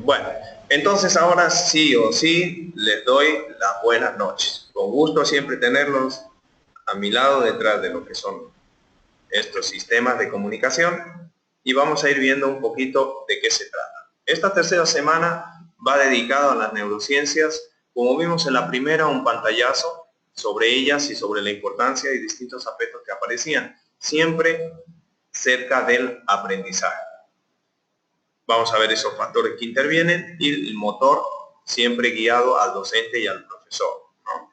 Bueno, entonces ahora sí o sí les doy las buenas noches. Con gusto siempre tenerlos a mi lado detrás de lo que son estos sistemas de comunicación y vamos a ir viendo un poquito de qué se trata. Esta tercera semana va dedicada a las neurociencias. Como vimos en la primera, un pantallazo sobre ellas y sobre la importancia y distintos aspectos que aparecían, siempre cerca del aprendizaje. Vamos a ver esos factores que intervienen y el motor siempre guiado al docente y al profesor, ¿no?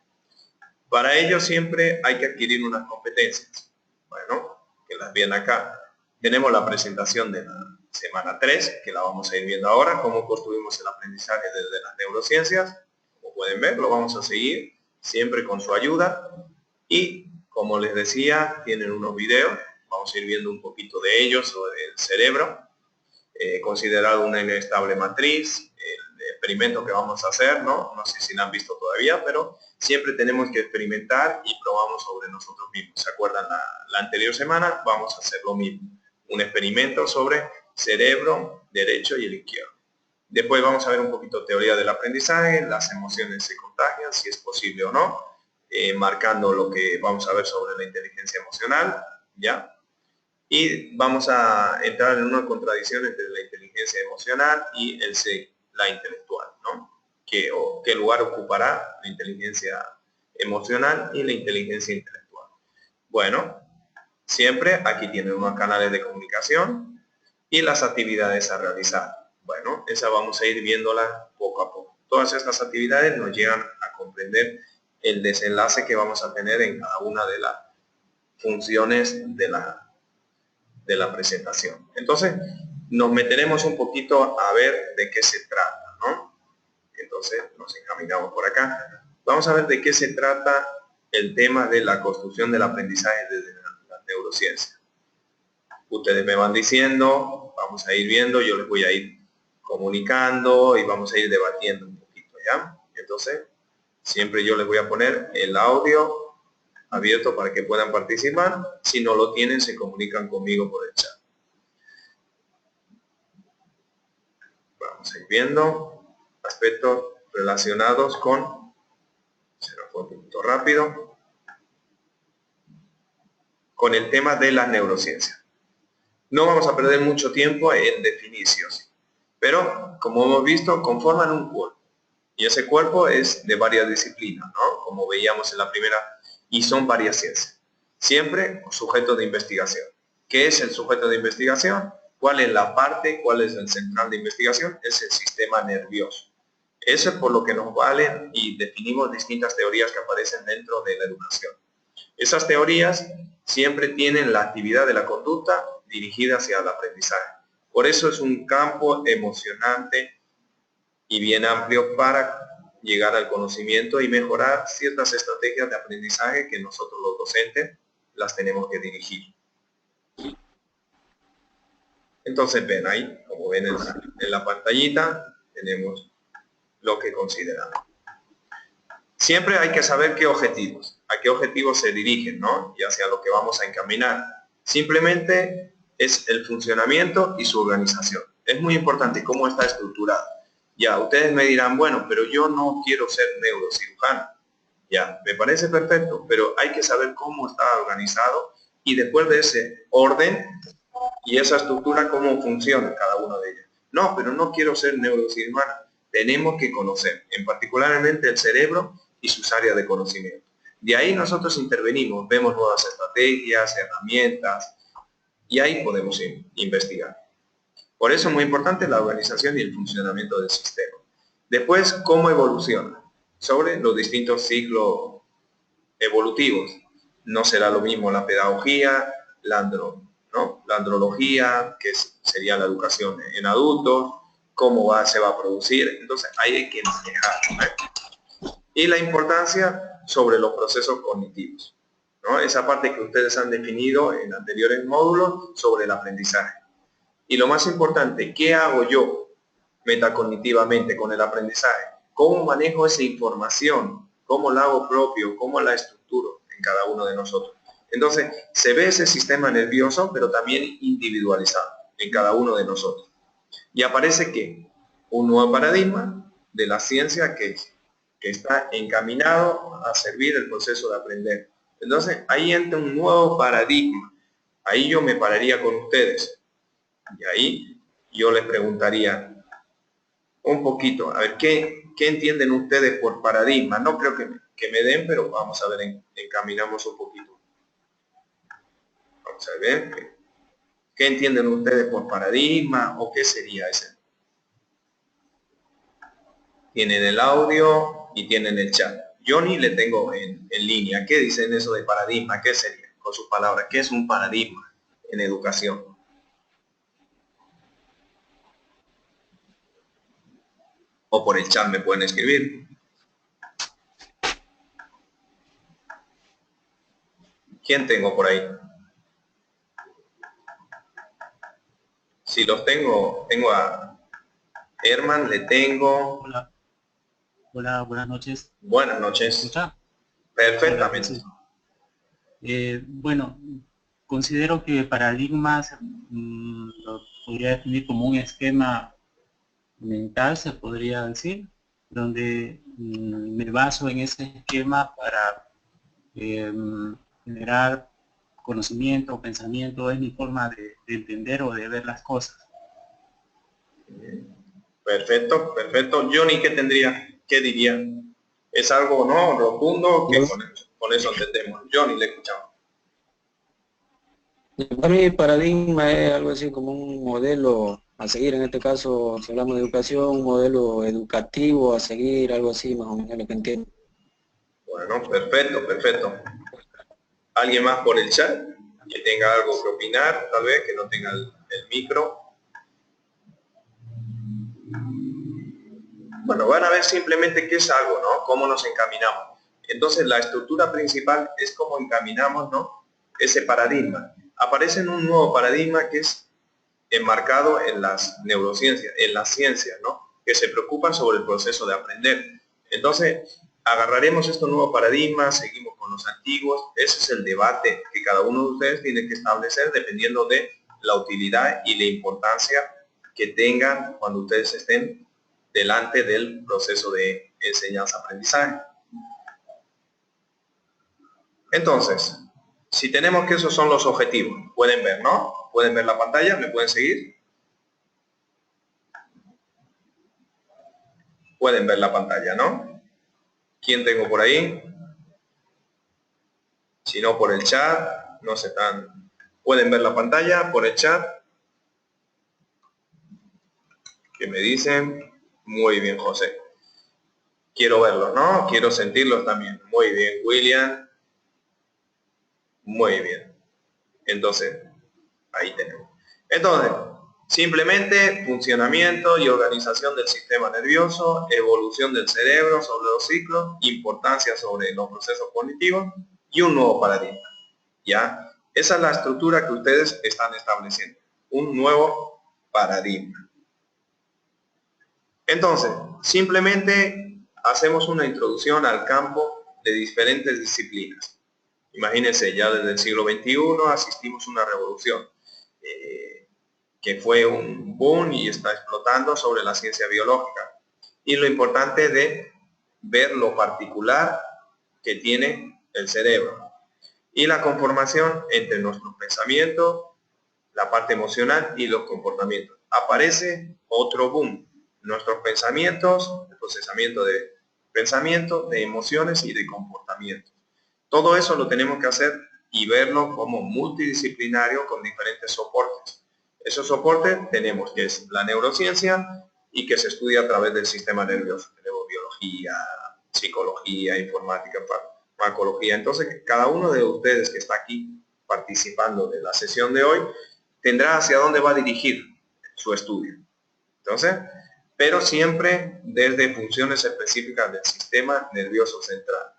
Para ello siempre hay que adquirir unas competencias. Bueno, que las vienen acá. Tenemos la presentación de la semana 3, que la vamos a ir viendo ahora, cómo construimos el aprendizaje desde las neurociencias. Como pueden ver, lo vamos a seguir siempre con su ayuda. Y como les decía, tienen unos videos, vamos a ir viendo un poquito de ellos sobre el cerebro, considerado una inestable matriz, el experimento que vamos a hacer, ¿no? No sé si la han visto todavía, pero siempre tenemos que experimentar y probamos sobre nosotros mismos. ¿Se acuerdan la anterior semana? Vamos a hacer lo mismo. Un experimento sobre cerebro derecho y el izquierdo. Después vamos a ver un poquito teoría del aprendizaje, las emociones se contagian, si es posible o no, marcando lo que vamos a ver sobre la inteligencia emocional, ¿ya? Y vamos a entrar en una contradicción entre la inteligencia emocional y la intelectual, ¿no? ¿Qué lugar ocupará la inteligencia emocional y la inteligencia intelectual? Bueno, siempre aquí tienen unos canales de comunicación y las actividades a realizar. Bueno, esa vamos a ir viéndola poco a poco. Todas estas actividades nos llegan a comprender el desenlace que vamos a tener en cada una de las funciones de la presentación. Entonces, nos meteremos un poquito a ver de qué se trata, ¿no? Entonces, nos encaminamos por acá. Vamos a ver de qué se trata el tema de la construcción del aprendizaje desde la neurociencia. Ustedes me van diciendo, vamos a ir viendo, yo les voy a ir comunicando y vamos a ir debatiendo un poquito, ¿ya? Entonces, siempre yo les voy a poner el audio abierto para que puedan participar. Si no lo tienen, se comunican conmigo por el chat. Vamos a ir viendo aspectos relacionados con, se nos fue un poquito rápido, con el tema de las neurociencias. No vamos a perder mucho tiempo en definiciones, pero como hemos visto, conforman un cuerpo. Y ese cuerpo es de varias disciplinas, ¿no? Como veíamos en la primera, y son varias ciencias. Siempre sujeto de investigación. ¿Qué es el sujeto de investigación? ¿Cuál es la parte? ¿Cuál es el central de investigación? Es el sistema nervioso. Eso es por lo que nos valen y definimos distintas teorías que aparecen dentro de la educación. Esas teorías siempre tienen la actividad de la conducta dirigida hacia el aprendizaje. Por eso es un campo emocionante y bien amplio para llegar al conocimiento y mejorar ciertas estrategias de aprendizaje que nosotros los docentes las tenemos que dirigir. Entonces ven ahí, como ven en la pantallita, tenemos lo que consideramos. Siempre hay que saber a qué objetivos se dirigen, ¿no? Y hacia lo que vamos a encaminar. Simplemente es el funcionamiento y su organización. Es muy importante cómo está estructurado. Ya, ustedes me dirán, bueno, pero yo no quiero ser neurocirujano. Ya, me parece perfecto, pero hay que saber cómo está organizado y después de ese orden y esa estructura, cómo funciona cada una de ellas. No, pero no quiero ser neurocirujano. Tenemos que conocer, en particularmente el cerebro y sus áreas de conocimiento. De ahí nosotros intervenimos, vemos nuevas estrategias, herramientas, y ahí podemos investigar. Por eso es muy importante la organización y el funcionamiento del sistema. Después, cómo evoluciona sobre los distintos ciclos evolutivos. No será lo mismo la pedagogía, la andrología, que sería la educación en adultos, se va a producir. Entonces, ahí hay que manejar, ¿no? Y la importancia sobre los procesos cognitivos, ¿no? Esa parte que ustedes han definido en anteriores módulos sobre el aprendizaje. Y lo más importante, ¿qué hago yo metacognitivamente con el aprendizaje? ¿Cómo manejo esa información? ¿Cómo la hago propio? ¿Cómo la estructuro en cada uno de nosotros? Entonces, se ve ese sistema nervioso, pero también individualizado en cada uno de nosotros. Y aparece que un nuevo paradigma de la ciencia que está encaminado a servir el proceso de aprender. Entonces, ahí entra un nuevo paradigma. Ahí yo me pararía con ustedes. Y ahí yo les preguntaría un poquito, a ver, ¿qué entienden ustedes por paradigma? No creo que me den, pero vamos a ver, encaminamos un poquito. Vamos a ver, ¿qué entienden ustedes por paradigma o qué sería ese? Tienen el audio y tienen el chat. Yo ni le tengo en línea. ¿Qué dicen eso de paradigma? ¿Qué sería? Con sus palabras, ¿qué es un paradigma en educación? O por el chat me pueden escribir. ¿Quién tengo por ahí? Si los tengo a Herman, le tengo. Hola, hola, buenas noches. Buenas ¿Me noches. escucha? Hola, Perfectamente. José. Bueno, considero que paradigmas lo podría definir como un esquema mental, se podría decir, donde me baso en ese esquema para generar conocimiento, pensamiento, es mi forma de entender o de ver las cosas. Perfecto, perfecto. Johnny, ¿qué tendría? ¿Qué diría? ¿Es algo no rotundo que con eso entendemos? Johnny, le escuchamos. Para mí, paradigma es algo así como un modelo a seguir, en este caso, si hablamos de educación, un modelo educativo a seguir, algo así, más o menos lo que entiendo. Bueno, perfecto, perfecto. ¿Alguien más por el chat que tenga algo que opinar, tal vez, que no tenga el micro? Bueno, van a ver simplemente qué es algo, ¿no? Cómo nos encaminamos. Entonces, la estructura principal es cómo encaminamos, ¿no? Ese paradigma. Aparece en un nuevo paradigma que es enmarcado en las neurociencias, en las ciencias, ¿no? Que se preocupan sobre el proceso de aprender. Entonces, agarraremos estos nuevos paradigmas, seguimos con los antiguos. Ese es el debate que cada uno de ustedes tiene que establecer dependiendo de la utilidad y la importancia que tengan cuando ustedes estén delante del proceso de enseñanza-aprendizaje. Entonces, si tenemos que esos son los objetivos, pueden ver, ¿no? Pueden ver la pantalla, ¿me pueden seguir? Pueden ver la pantalla, ¿no? ¿Quién tengo por ahí? Si no, por el chat, no se están. ¿Pueden ver la pantalla por el chat? ¿Qué me dicen? Muy bien, José. Quiero verlos, ¿no? Quiero sentirlos también. Muy bien, William. Muy bien. Entonces, ahí tenemos. Entonces, simplemente funcionamiento y organización del sistema nervioso, evolución del cerebro sobre los ciclos, importancia sobre los procesos cognitivos y un nuevo paradigma. ¿Ya? Esa es la estructura que ustedes están estableciendo. Un nuevo paradigma. Entonces, simplemente hacemos una introducción al campo de diferentes disciplinas. Imagínense, ya desde el siglo XXI asistimos a una revolución que fue un boom y está explotando sobre la ciencia biológica. Y lo importante de ver lo particular que tiene el cerebro y la conformación entre nuestros pensamientos, la parte emocional y los comportamientos. Aparece otro boom, nuestros pensamientos, el procesamiento de emociones y de comportamientos. Todo eso lo tenemos que hacer y verlo como multidisciplinario con diferentes soportes. Esos soportes tenemos que es la neurociencia y que se estudia a través del sistema nervioso. Tenemos biología, psicología, informática, farmacología. Entonces, cada uno de ustedes que está aquí participando de la sesión de hoy tendrá hacia dónde va a dirigir su estudio. Entonces, pero siempre desde funciones específicas del sistema nervioso central.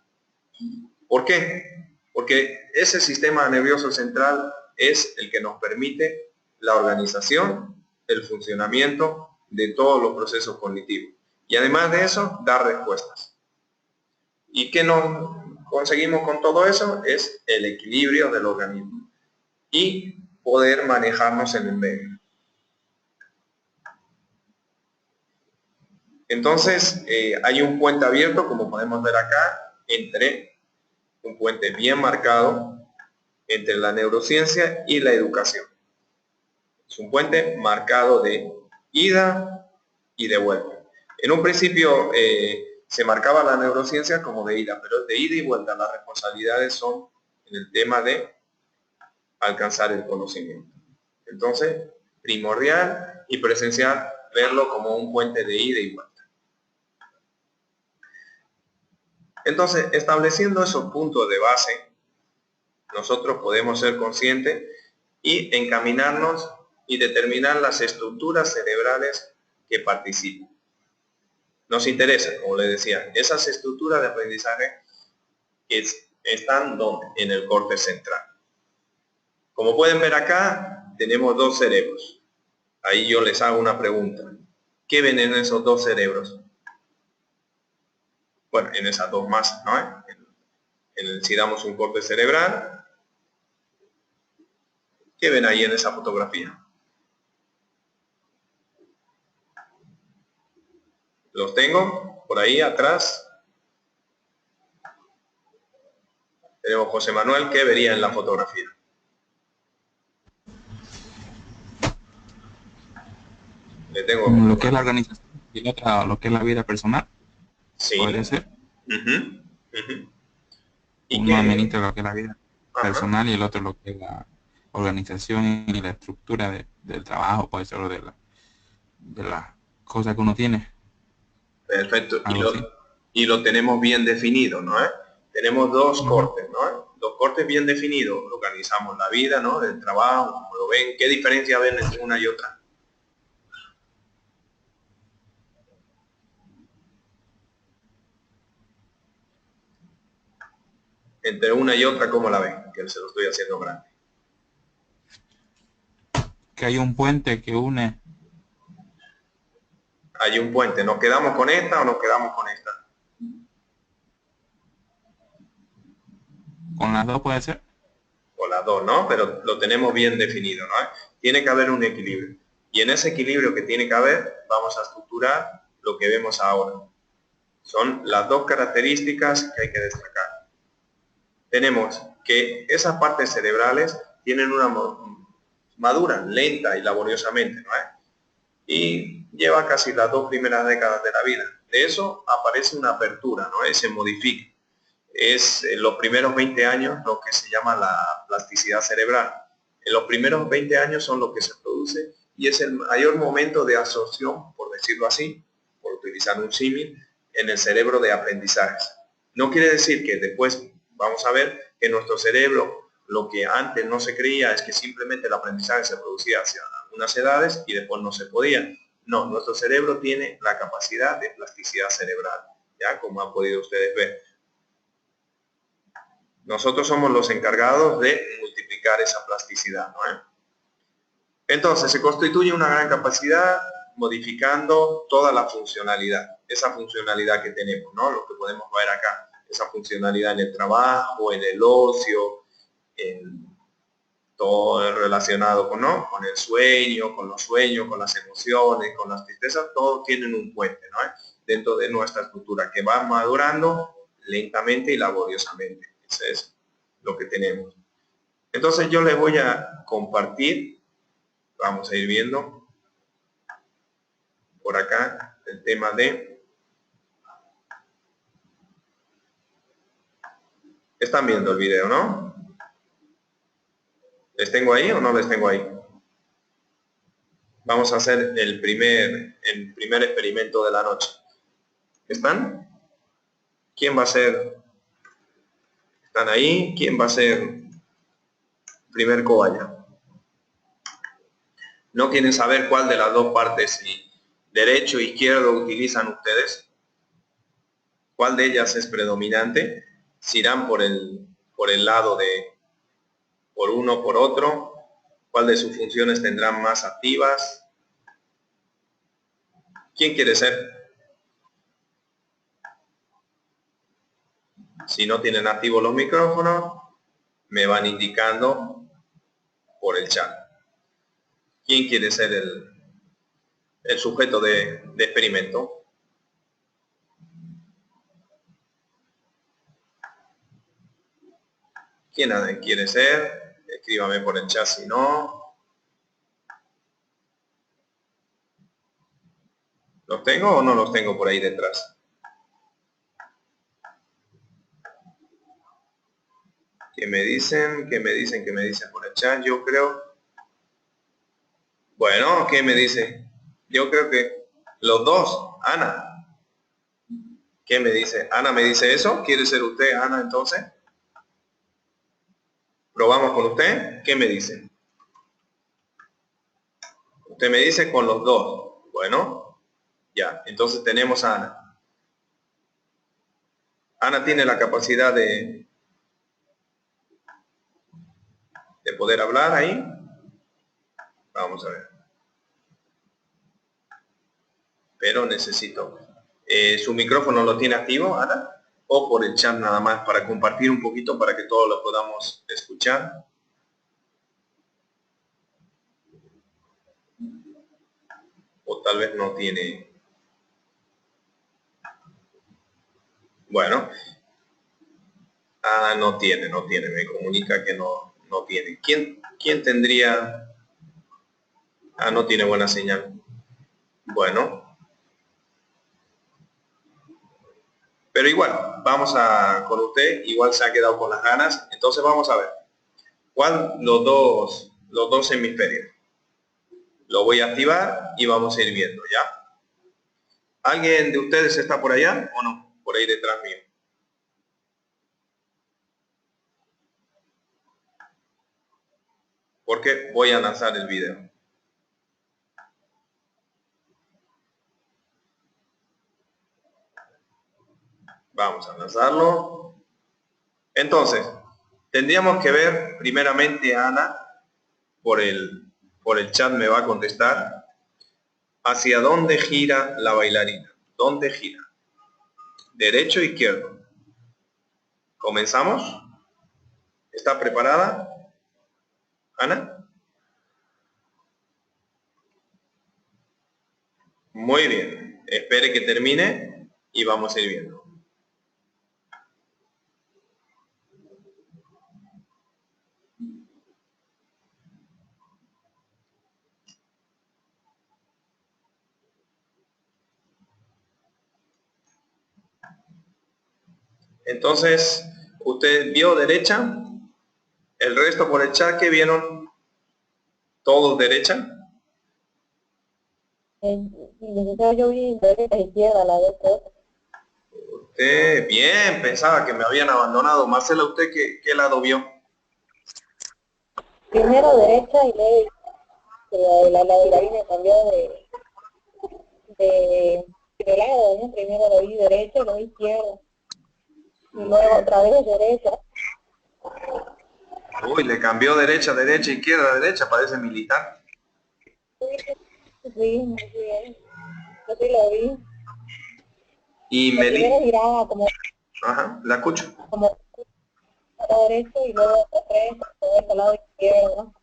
¿Por qué? Porque ese sistema nervioso central es el que nos permite la organización, el funcionamiento de todos los procesos cognitivos. Y además de eso, dar respuestas. ¿Y qué nos conseguimos con todo eso? Es el equilibrio del organismo y poder manejarnos en el medio. Entonces, hay un puente abierto, como podemos ver acá, entre un puente bien marcado entre la neurociencia y la educación. Es un puente marcado de ida y de vuelta. En un principio se marcaba la neurociencia como de ida, pero de ida y vuelta. Las responsabilidades son en el tema de alcanzar el conocimiento. Entonces, primordial y presencial verlo como un puente de ida y vuelta. Entonces, estableciendo esos puntos de base, nosotros podemos ser conscientes y encaminarnos y determinar las estructuras cerebrales que participan. Nos interesa, como les decía, esas estructuras de aprendizaje están ¿dónde? En el córtex central. Como pueden ver acá, tenemos dos cerebros. Ahí yo les hago una pregunta. ¿Qué ven en esos dos cerebros? Bueno, en esas dos masas, ¿no? Si damos un córtex cerebral, ¿qué ven ahí en esa fotografía? Los tengo por ahí atrás. Tenemos José Manuel, ¿qué vería en la fotografía? Le tengo Lo que es la organización y la otra, lo que es la vida personal. sí. Podría ser. ¿Y uno qué? administra lo que es la vida Ajá. personal y el otro lo que es la organización y la estructura del trabajo, puede ser, o de las cosas que uno tiene. Perfecto. Algo así. Y lo tenemos bien definido, ¿no? Tenemos dos cortes, ¿no? Dos cortes bien definidos. Organizamos la vida, ¿no? Del trabajo, como lo ven. ¿Qué diferencia ven entre una y otra? Entre una y otra, ¿cómo la ven? Que se lo estoy haciendo grande. Que hay un puente que une. Hay un puente. ¿Nos quedamos con esta o nos quedamos con esta? Con las dos puede ser. O las dos, ¿no? Pero lo tenemos bien definido, ¿no? Tiene que haber un equilibrio. Y en ese equilibrio que tiene que haber, vamos a estructurar lo que vemos ahora. Son las dos características que hay que destacar. Tenemos que esas partes cerebrales tienen una maduran lenta y laboriosamente, ¿no? Y lleva casi las 2 primeras décadas de la vida. De eso aparece una apertura, ¿no? Se modifica. Es en los primeros 20 años lo que se llama la plasticidad cerebral. En los primeros 20 años son lo que se produce y es el mayor momento de absorción, por decirlo así, por utilizar un símil, en el cerebro de aprendizajes. No quiere decir que después vamos a ver que nuestro cerebro, lo que antes no se creía es que simplemente el aprendizaje se producía hacia unas edades y después no se podía. No, nuestro cerebro tiene la capacidad de plasticidad cerebral, ya como han podido ustedes ver. Nosotros somos los encargados de multiplicar esa plasticidad, ¿no? Entonces, se constituye una gran capacidad modificando toda la funcionalidad, esa funcionalidad que tenemos, ¿no? Lo que podemos ver acá, esa funcionalidad en el trabajo, en el ocio, en todo relacionado con, ¿no? Con el sueño, con los sueños, con las emociones, con las tristezas, todos tienen un puente, ¿no? Dentro de nuestra estructura que va madurando lentamente y laboriosamente. Eso es lo que tenemos. Entonces yo les voy a compartir, vamos a ir viendo por acá el tema de... Están viendo el video, ¿no? ¿Les tengo ahí o no les tengo ahí? Vamos a hacer el primer experimento de la noche. ¿Están? ¿Quién va a ser? ¿Están ahí? ¿Quién va a ser el primer cobaya? ¿No quieren saber cuál de las dos partes, si derecho o izquierdo, utilizan ustedes? ¿Cuál de ellas es predominante? Si irán por el lado de por uno o por otro, ¿cuál de sus funciones tendrán más activas? ¿Quién quiere ser? Si no tienen activos los micrófonos, me van indicando por el chat. ¿Quién quiere ser el sujeto de experimento? ¿Quién quiere ser? Escríbame por el chat si no. ¿Los tengo o no los tengo por ahí detrás? ¿Qué me dicen? ¿Qué me dicen? ¿Qué me dicen por el chat? Yo creo... Bueno, ¿qué me dice? Yo creo que los dos. Ana. ¿Qué me dice? Ana me dice eso. ¿Quiere ser usted, Ana, entonces? ¿Probamos con usted? ¿Qué me dice? Usted me dice con los dos. Bueno, ya. Entonces tenemos a Ana. Ana tiene la capacidad de poder hablar ahí. Vamos a ver. Pero necesito. ¿Su micrófono lo tiene activo, Ana? O por el chat nada más para compartir un poquito para que todos lo podamos escuchar. O tal vez no tiene. Bueno. No tiene. Me comunica que no tiene. ¿Quién tendría? No tiene buena señal. Bueno. Pero igual, vamos con usted, igual se ha quedado con las ganas, entonces vamos a ver. ¿Cuál? Los dos hemisferios. Lo voy a activar y vamos a ir viendo, ¿ya? ¿Alguien de ustedes está por allá o no? Por ahí detrás mío. Porque voy a lanzar el video. Vamos a lanzarlo. Entonces, tendríamos que ver primeramente a Ana, por el chat me va a contestar, hacia dónde gira la bailarina. ¿Dónde gira? ¿Derecho o izquierdo? ¿Comenzamos? ¿Está preparada, Ana? Muy bien. Espere que termine y vamos a ir viendo. Entonces, ¿usted vio derecha? ¿El resto por el chat que vieron? ¿Todos derecha? Yo vi derecha e izquierda la vez. Usted, bien, pensaba que me habían abandonado. Marcela, ¿usted qué lado vio? Primero derecha y luego la bailarina cambió de lado, ¿no? Primero lo vi derecha y luego izquierda. Y luego otra vez derecha. Uy, le cambió derecha, derecha, izquierda, derecha, parece militar. Sí, muy bien. Yo sí lo vi. Y Primero Meli... giraba como Ajá, la escucho. derecho y luego otra vez por el lado izquierdo.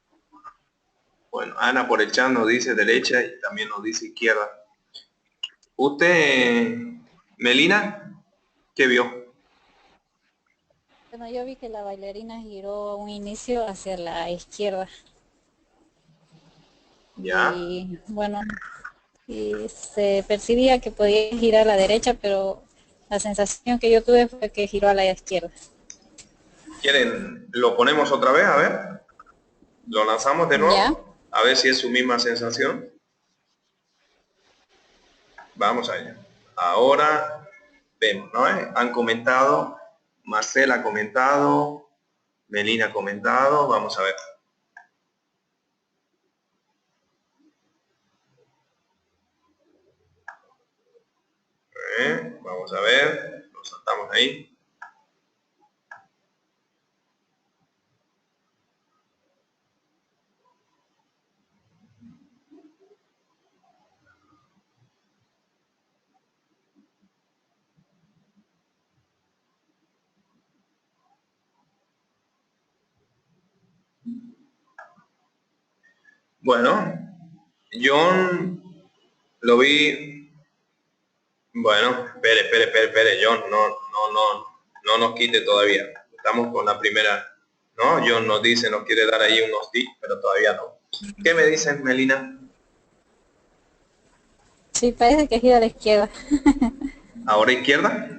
Bueno, Ana por el chat nos dice derecha y también nos dice izquierda. ¿Usted, Melina, qué vio? Bueno, yo vi que la bailarina giró a un inicio hacia la izquierda. Ya. Y bueno, y se percibía que podía girar a la derecha, pero la sensación que yo tuve fue que giró a la izquierda. ¿Quieren? ¿Lo ponemos otra vez? A ver. ¿Lo lanzamos de nuevo? ¿Ya? A ver si es su misma sensación. Vamos allá. Ahora vemos, ¿no? Han comentado, Marcela ha comentado, Melina ha comentado, vamos a ver. Vamos a ver, lo saltamos ahí. Bueno, John lo vi. Bueno, espere, John, no nos quite todavía. Estamos con la primera. ¿no? John nos dice, nos quiere dar ahí unos tips, pero todavía no. ¿Qué me dicen, Melina? Sí, parece que gira a la izquierda. ¿Ahora izquierda?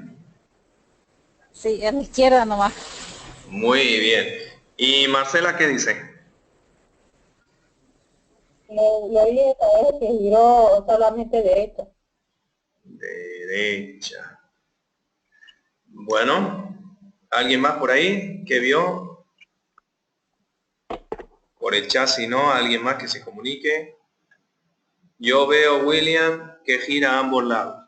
Sí, a la izquierda nomás. Muy bien. ¿Y Marcela qué dice? Le oí esa vez que giró solamente derecha. Derecha. Bueno, ¿alguien más por ahí que vio? Por el chat, si no, alguien más que se comunique. Yo veo, William, que gira a ambos lados.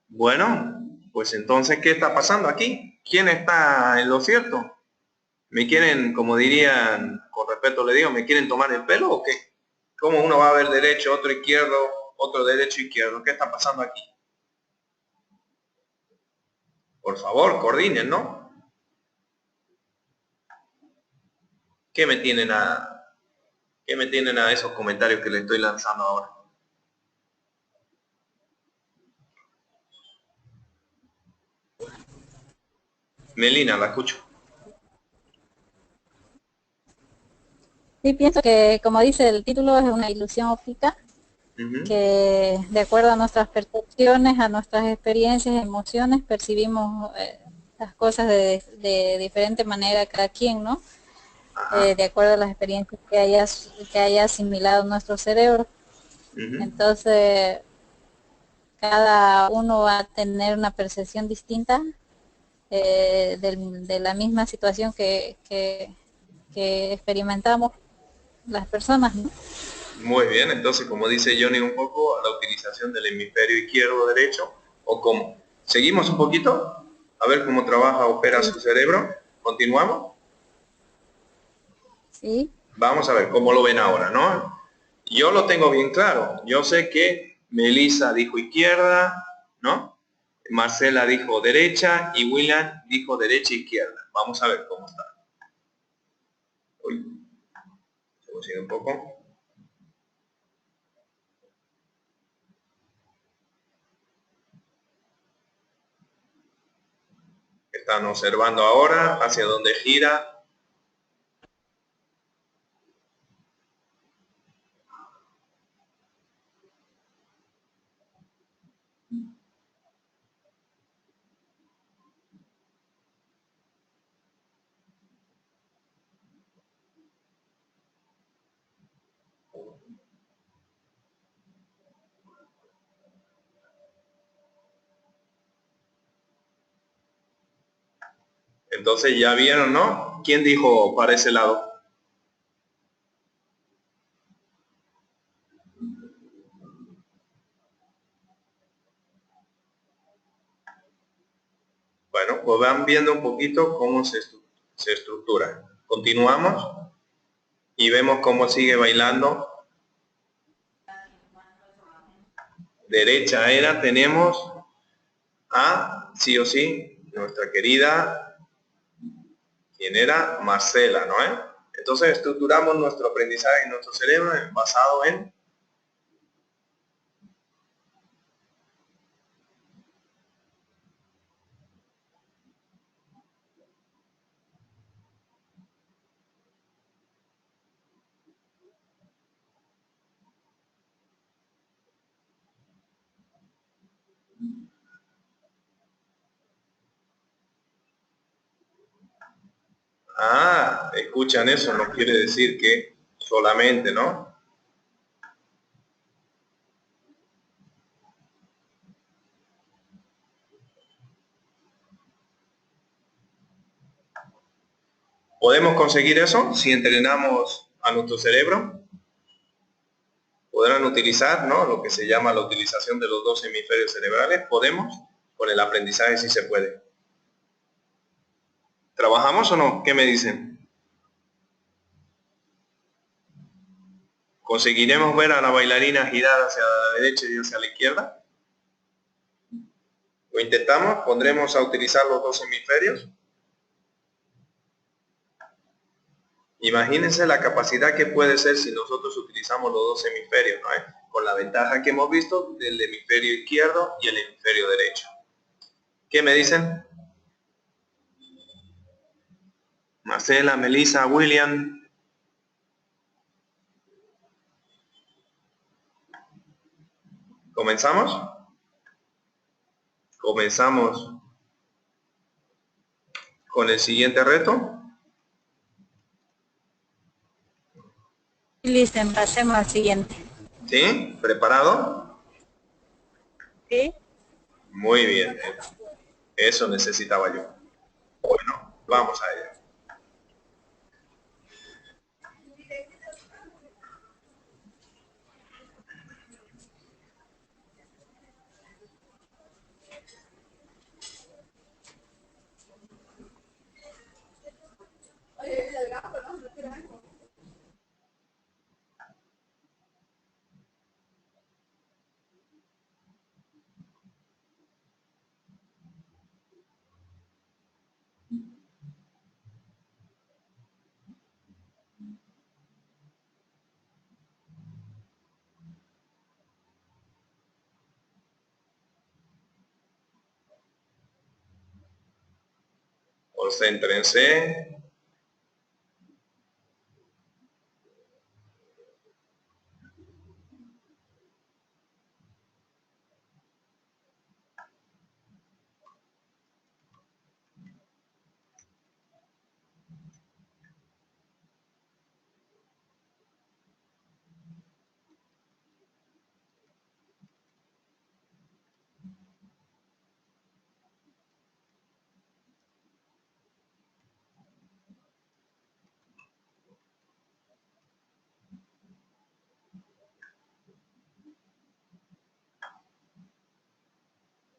Bueno, pues entonces, ¿qué está pasando aquí? ¿Quién está en lo cierto? ¿Me quieren, como dirían, con respeto le digo, me quieren tomar el pelo o qué? ¿Cómo uno va a ver derecho, otro izquierdo, otro derecho, izquierdo? ¿Qué está pasando aquí? Por favor, coordinen, ¿no? ¿Qué me tienen a esos comentarios que le estoy lanzando ahora? Melina, la escucho. Sí, pienso que, como dice el título, es una ilusión óptica que, de acuerdo a nuestras percepciones, a nuestras experiencias, emociones, percibimos las cosas de diferente manera cada quien, ¿no? De acuerdo a las experiencias que haya asimilado nuestro cerebro. Entonces, cada uno va a tener una percepción distinta de la misma situación que experimentamos las personas, ¿no? Muy bien, entonces como dice Johnny un poco, a la utilización del hemisferio izquierdo o derecho, o cómo. ¿Seguimos un poquito? A ver cómo trabaja, opera Sí. su cerebro. ¿Continuamos? Sí. Vamos a ver cómo lo ven ahora, ¿no? Yo lo tengo bien claro. Yo sé que Melissa dijo izquierda, ¿no? Marcela dijo derecha y William dijo derecha e izquierda. Vamos a ver cómo está. Uy, se me sigue un poco. Están observando ahora hacia dónde gira. Entonces ya vieron, ¿no? ¿Quién dijo para ese lado? Bueno, pues van viendo un poquito cómo se estructura. Continuamos y vemos cómo sigue bailando. Derecha era, tenemos a, sí o sí, nuestra querida, ¿quién era? Marcela, ¿no? Entonces estructuramos nuestro aprendizaje en nuestro cerebro basado en... Ah, escuchan eso, no quiere decir que solamente, ¿no? ¿Podemos conseguir eso si entrenamos a nuestro cerebro? Podrán utilizar, ¿no? Lo que se llama la utilización de los dos hemisferios cerebrales. ¿Podemos? Con el aprendizaje sí se puede. ¿Trabajamos o no? ¿Qué me dicen? ¿Conseguiremos ver a la bailarina girar hacia la derecha y hacia la izquierda? ¿Lo intentamos? ¿Pondremos a utilizar los dos hemisferios? Imagínense la capacidad que puede ser si nosotros utilizamos los dos hemisferios, ¿no? Con la ventaja que hemos visto del hemisferio izquierdo y el hemisferio derecho. ¿Qué me dicen? Marcela, Melissa, William. ¿Comenzamos? Comenzamos con el siguiente reto. Listo, pasemos al siguiente. ¿Sí? ¿Preparado? Sí. Muy bien. Eso necesitaba yo. Bueno, vamos a ello. Concéntrense.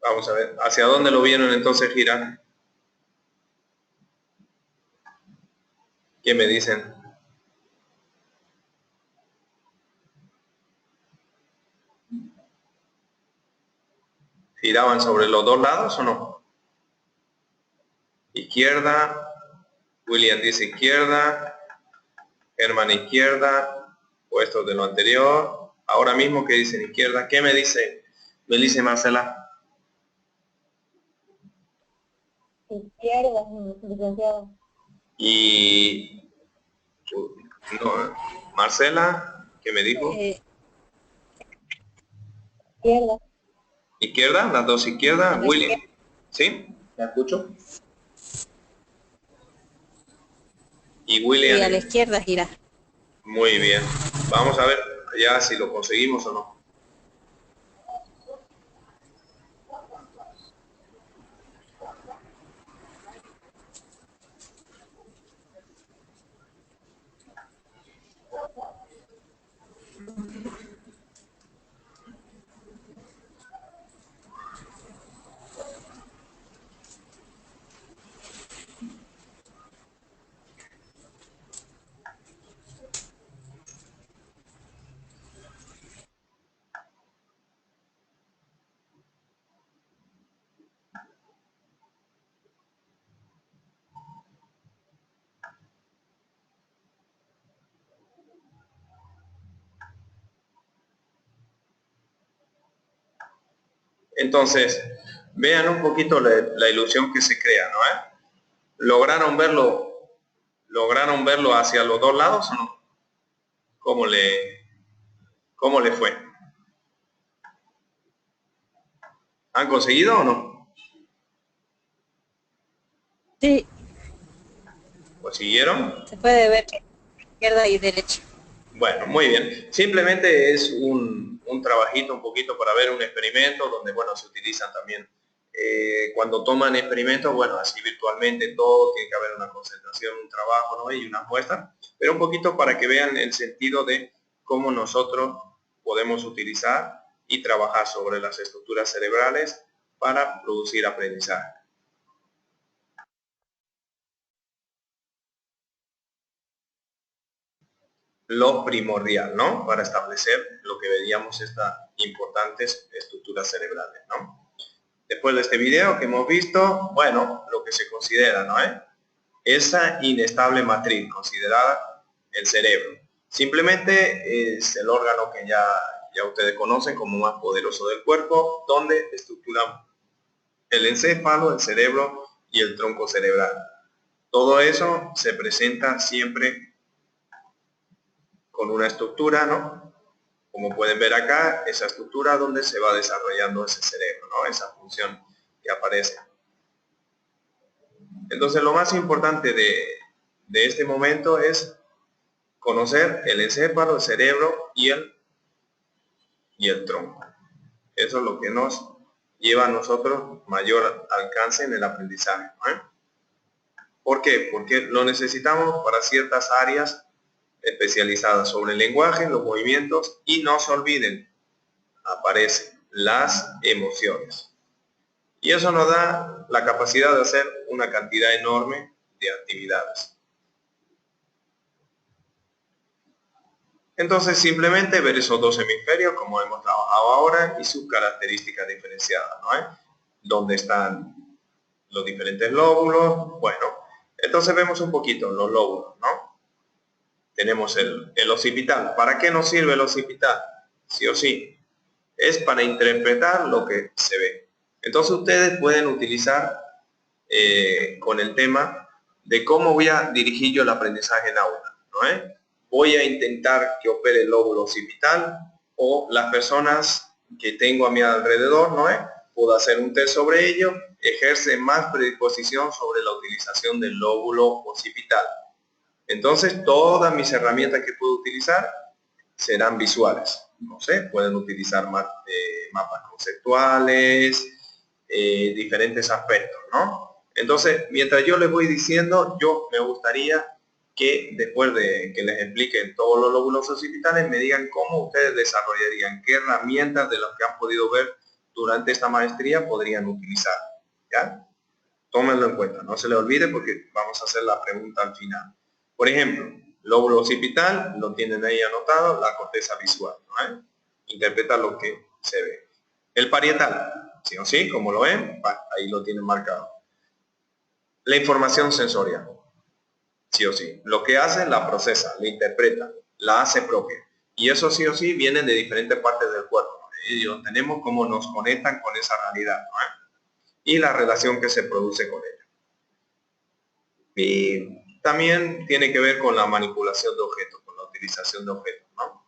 Vamos a ver, ¿hacia dónde lo vieron entonces girar? ¿Qué me dicen? ¿Giraban sobre los dos lados o no? Izquierda, William dice izquierda, Germán izquierda, puestos de lo anterior. Ahora mismo que dicen izquierda, ¿qué me dice Melissa y Marcela? Izquierda, licenciado. Y no, Marcela, ¿qué me dijo? Izquierda. Izquierda, las dos izquierdas, William. ¿Sí? ¿Me escucho? Y William. Y a la izquierda gira. Muy bien. Vamos a ver ya si lo conseguimos o no. Entonces, vean un poquito la ilusión que se crea, ¿no? ¿Lograron verlo hacia los dos lados o no? ¿Cómo le fue? ¿Han conseguido o no? Sí. ¿Pues siguieron? Se puede ver izquierda y derecha. Bueno, muy bien. Simplemente es un trabajito un poquito para ver un experimento donde, bueno, se utilizan también, cuando toman experimentos, bueno, así virtualmente todo, tiene que haber una concentración, un trabajo, ¿no? Y una muestra, pero un poquito para que vean el sentido de cómo nosotros podemos utilizar y trabajar sobre las estructuras cerebrales para producir aprendizaje. Lo primordial, ¿no? Para establecer lo que veíamos estas importantes estructuras cerebrales, ¿no? Después de este video que hemos visto, bueno, lo que se considera, ¿no? Esa inestable matriz considerada el cerebro. Simplemente es el órgano que ya ustedes conocen como más poderoso del cuerpo, donde estructuramos el encéfalo, el cerebro y el tronco cerebral. Todo eso se presenta siempre con una estructura, ¿no? Como pueden ver acá, esa estructura donde se va desarrollando ese cerebro, ¿no? Esa función que aparece. Entonces, lo más importante de este momento es conocer el encéfalo, el cerebro y el tronco. Eso es lo que nos lleva a nosotros mayor alcance en el aprendizaje, ¿no? ¿Por qué? Porque lo necesitamos para ciertas áreas especializadas sobre el lenguaje, los movimientos, y no se olviden, aparecen las emociones. Y eso nos da la capacidad de hacer una cantidad enorme de actividades. Entonces, simplemente ver esos dos hemisferios, como hemos trabajado ahora, y sus características diferenciadas, ¿no? ¿Dónde están los diferentes lóbulos? Bueno, entonces vemos un poquito los lóbulos, ¿no? Tenemos el occipital. ¿Para qué nos sirve el occipital? Sí o sí. Es para interpretar lo que se ve. Entonces ustedes pueden utilizar con el tema de cómo voy a dirigir yo el aprendizaje en aula, ¿no? Voy a intentar que opere el lóbulo occipital, o las personas que tengo a mi alrededor, ¿no? Puedo hacer un test sobre ello, ejerce más predisposición sobre la utilización del lóbulo occipital. Entonces, todas mis herramientas que puedo utilizar serán visuales. No sé, pueden utilizar mapas conceptuales, diferentes aspectos, ¿no? Entonces, mientras yo les voy diciendo, yo me gustaría que después de que les expliquen todos los lóbulos occipitales, me digan cómo ustedes desarrollarían, qué herramientas de las que han podido ver durante esta maestría podrían utilizar, ¿ya? Tómenlo en cuenta, no se les olvide porque vamos a hacer la pregunta al final. Por ejemplo, lóbulo occipital, lo tienen ahí anotado, la corteza visual, ¿no? Interpreta lo que se ve. El parietal, sí o sí, como lo ven, ahí lo tienen marcado. La información sensorial, sí o sí. Lo que hace, la procesa, la interpreta, la hace propia. Y eso sí o sí viene de diferentes partes del cuerpo. Y tenemos cómo nos conectan con esa realidad, ¿no? Y la relación que se produce con ella. Y también tiene que ver con la manipulación de objetos, con la utilización de objetos, ¿no?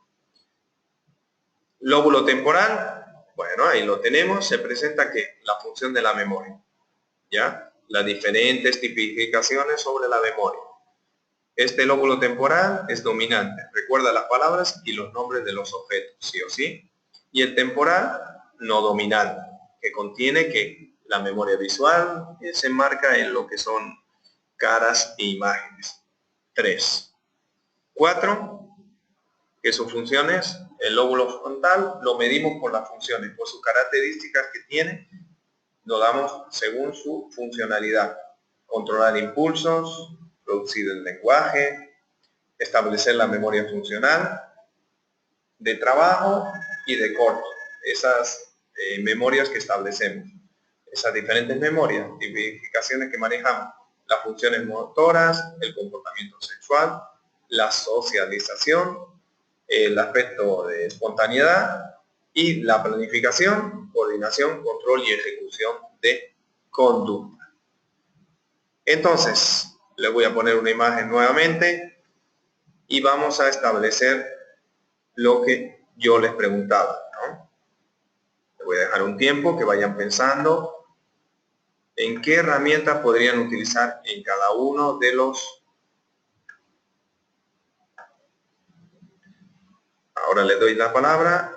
Lóbulo temporal, bueno, ahí lo tenemos, se presenta que la función de la memoria, ¿ya? Las diferentes tipificaciones sobre la memoria. Este lóbulo temporal es dominante, recuerda las palabras y los nombres de los objetos, sí o sí. Y el temporal no dominante, que contiene que la memoria visual se enmarca en lo que son caras e imágenes. 3. 4, que sus funciones, el lóbulo frontal, lo medimos por las funciones, por sus características que tiene, lo damos según su funcionalidad. Controlar impulsos, producir el lenguaje, establecer la memoria funcional, de trabajo y de corto. Esas memorias que establecemos, esas diferentes memorias, tipificaciones que manejamos, las funciones motoras, el comportamiento sexual, la socialización, el aspecto de espontaneidad y la planificación, coordinación, control y ejecución de conducta. Entonces, les voy a poner una imagen nuevamente y vamos a establecer lo que yo les preguntaba, ¿no? Les voy a dejar un tiempo que vayan pensando en qué herramientas podrían utilizar en cada uno de los. Ahora les doy la palabra.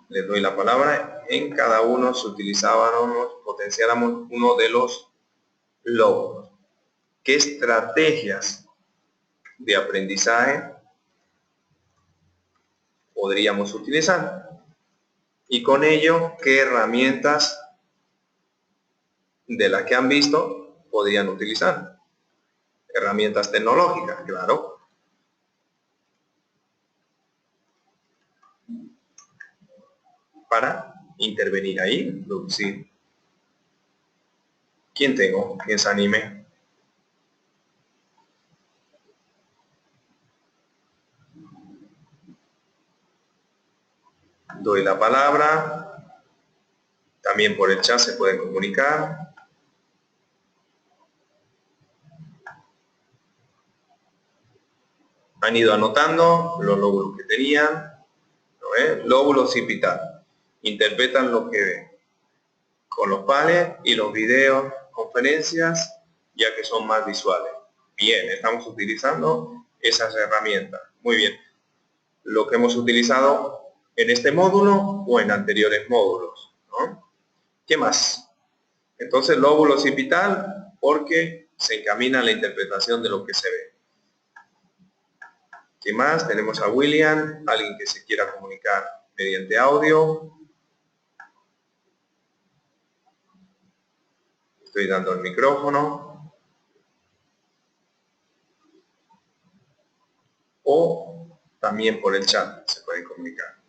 Les doy la palabra. En cada uno se utilizábamos, potenciáramos uno de los lóbulos. ¿Qué estrategias de aprendizaje podríamos utilizar? Y con ello, ¿qué herramientas de las que han visto podrían utilizar? Herramientas tecnológicas, claro. Para intervenir ahí, producir. ¿Quién tengo? ¿Quién se anime? Doy la palabra. También También por el chat se pueden comunicar. Han ido anotando los lóbulos que tenían. ¿No ves? Lóbulo occipital. Interpretan lo que ven con los paneles y los videos, conferencias, ya que son más visuales. Bien, estamos utilizando esas herramientas. Muy bien. Lo que hemos utilizado en este módulo o en anteriores módulos, ¿no? ¿Qué más? Entonces, lóbulo occipital, porque se encamina a la interpretación de lo que se ve. ¿Qué más? Tenemos a William, alguien que se quiera comunicar mediante audio. Estoy dando el micrófono. O también por el chat se puede comunicar.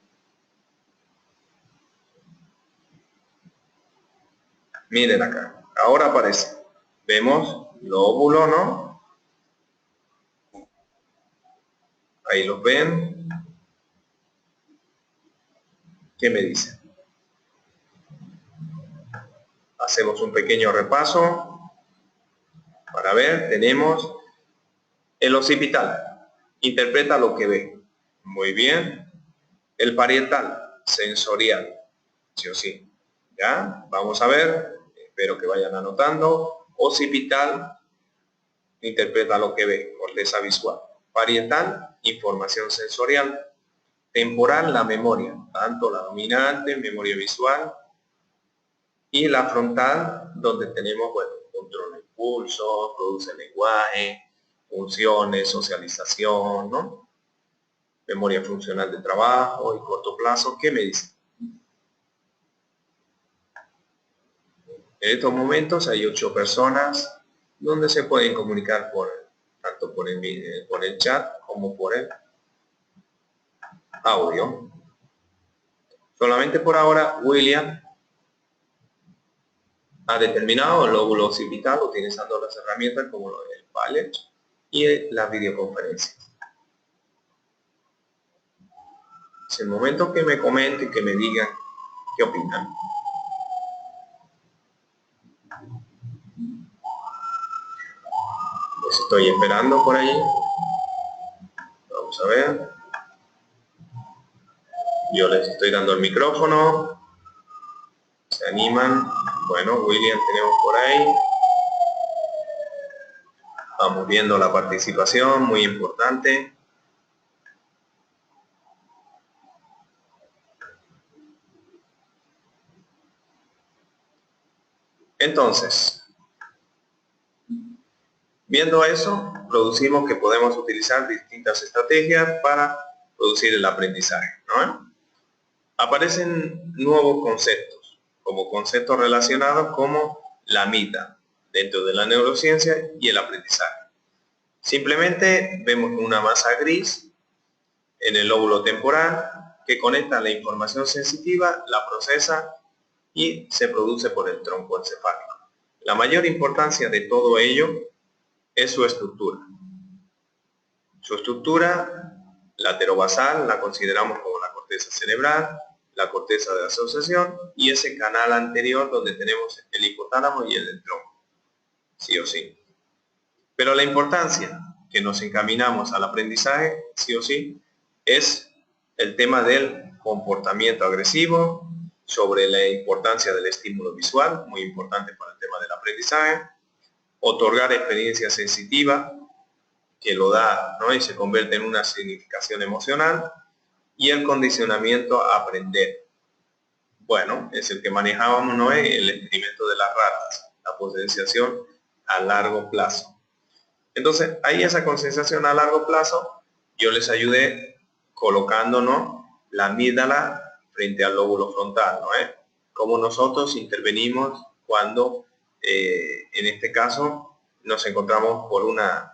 Miren acá, ahora aparece. Vemos lóbulo, ¿no? Ahí los ven. ¿Qué me dicen? Hacemos un pequeño repaso. Para ver, tenemos el occipital. Interpreta lo que ve. Muy bien. El parietal, sensorial. Sí o sí. ¿Ya? Vamos a ver. Espero que vayan anotando. Occipital, interpreta lo que ve, corteza visual. Parietal, información sensorial. Temporal, la memoria, tanto la dominante, memoria visual, y la frontal, donde tenemos, bueno, control de impulso, produce lenguaje, funciones, socialización, ¿no? Memoria funcional de trabajo y corto plazo. ¿Qué me dice? En estos momentos hay 8 personas donde se pueden comunicar tanto por el chat como por el audio. Solamente por ahora, William ha determinado el lóbulo occipital utilizando las herramientas como el palette y la videoconferencia. Es el momento que me comenten, que me digan qué opinan. Los estoy esperando por ahí. Vamos a ver. Yo les estoy dando el micrófono. Se animan. Bueno, William tenemos por ahí. Vamos viendo la participación, muy importante. Entonces, viendo eso, producimos que podemos utilizar distintas estrategias para producir el aprendizaje, ¿no? Aparecen nuevos conceptos, como conceptos relacionados como la amígdala, dentro de la neurociencia y el aprendizaje. Simplemente vemos una masa gris en el lóbulo temporal que conecta la información sensitiva, la procesa y se produce por el tronco encefálico. La mayor importancia de todo ello es su estructura. Su estructura laterobasal la consideramos como la corteza cerebral, la corteza de asociación y ese canal anterior donde tenemos el hipotálamo y el tronco, sí o sí. Pero la importancia que nos encaminamos al aprendizaje, sí o sí, es el tema del comportamiento agresivo, sobre la importancia del estímulo visual, muy importante para el tema del aprendizaje, otorgar experiencia sensitiva, que lo da, ¿no? Y se convierte en una significación emocional, y el condicionamiento a aprender. Bueno, es el que manejábamos, ¿no? El experimento de las ratas, la potenciación a largo plazo. Entonces, ahí esa concienciación a largo plazo, yo les ayudé colocándonos la amígdala frente al lóbulo frontal, ¿no? Cómo nosotros intervenimos cuando, en este caso, nos encontramos por una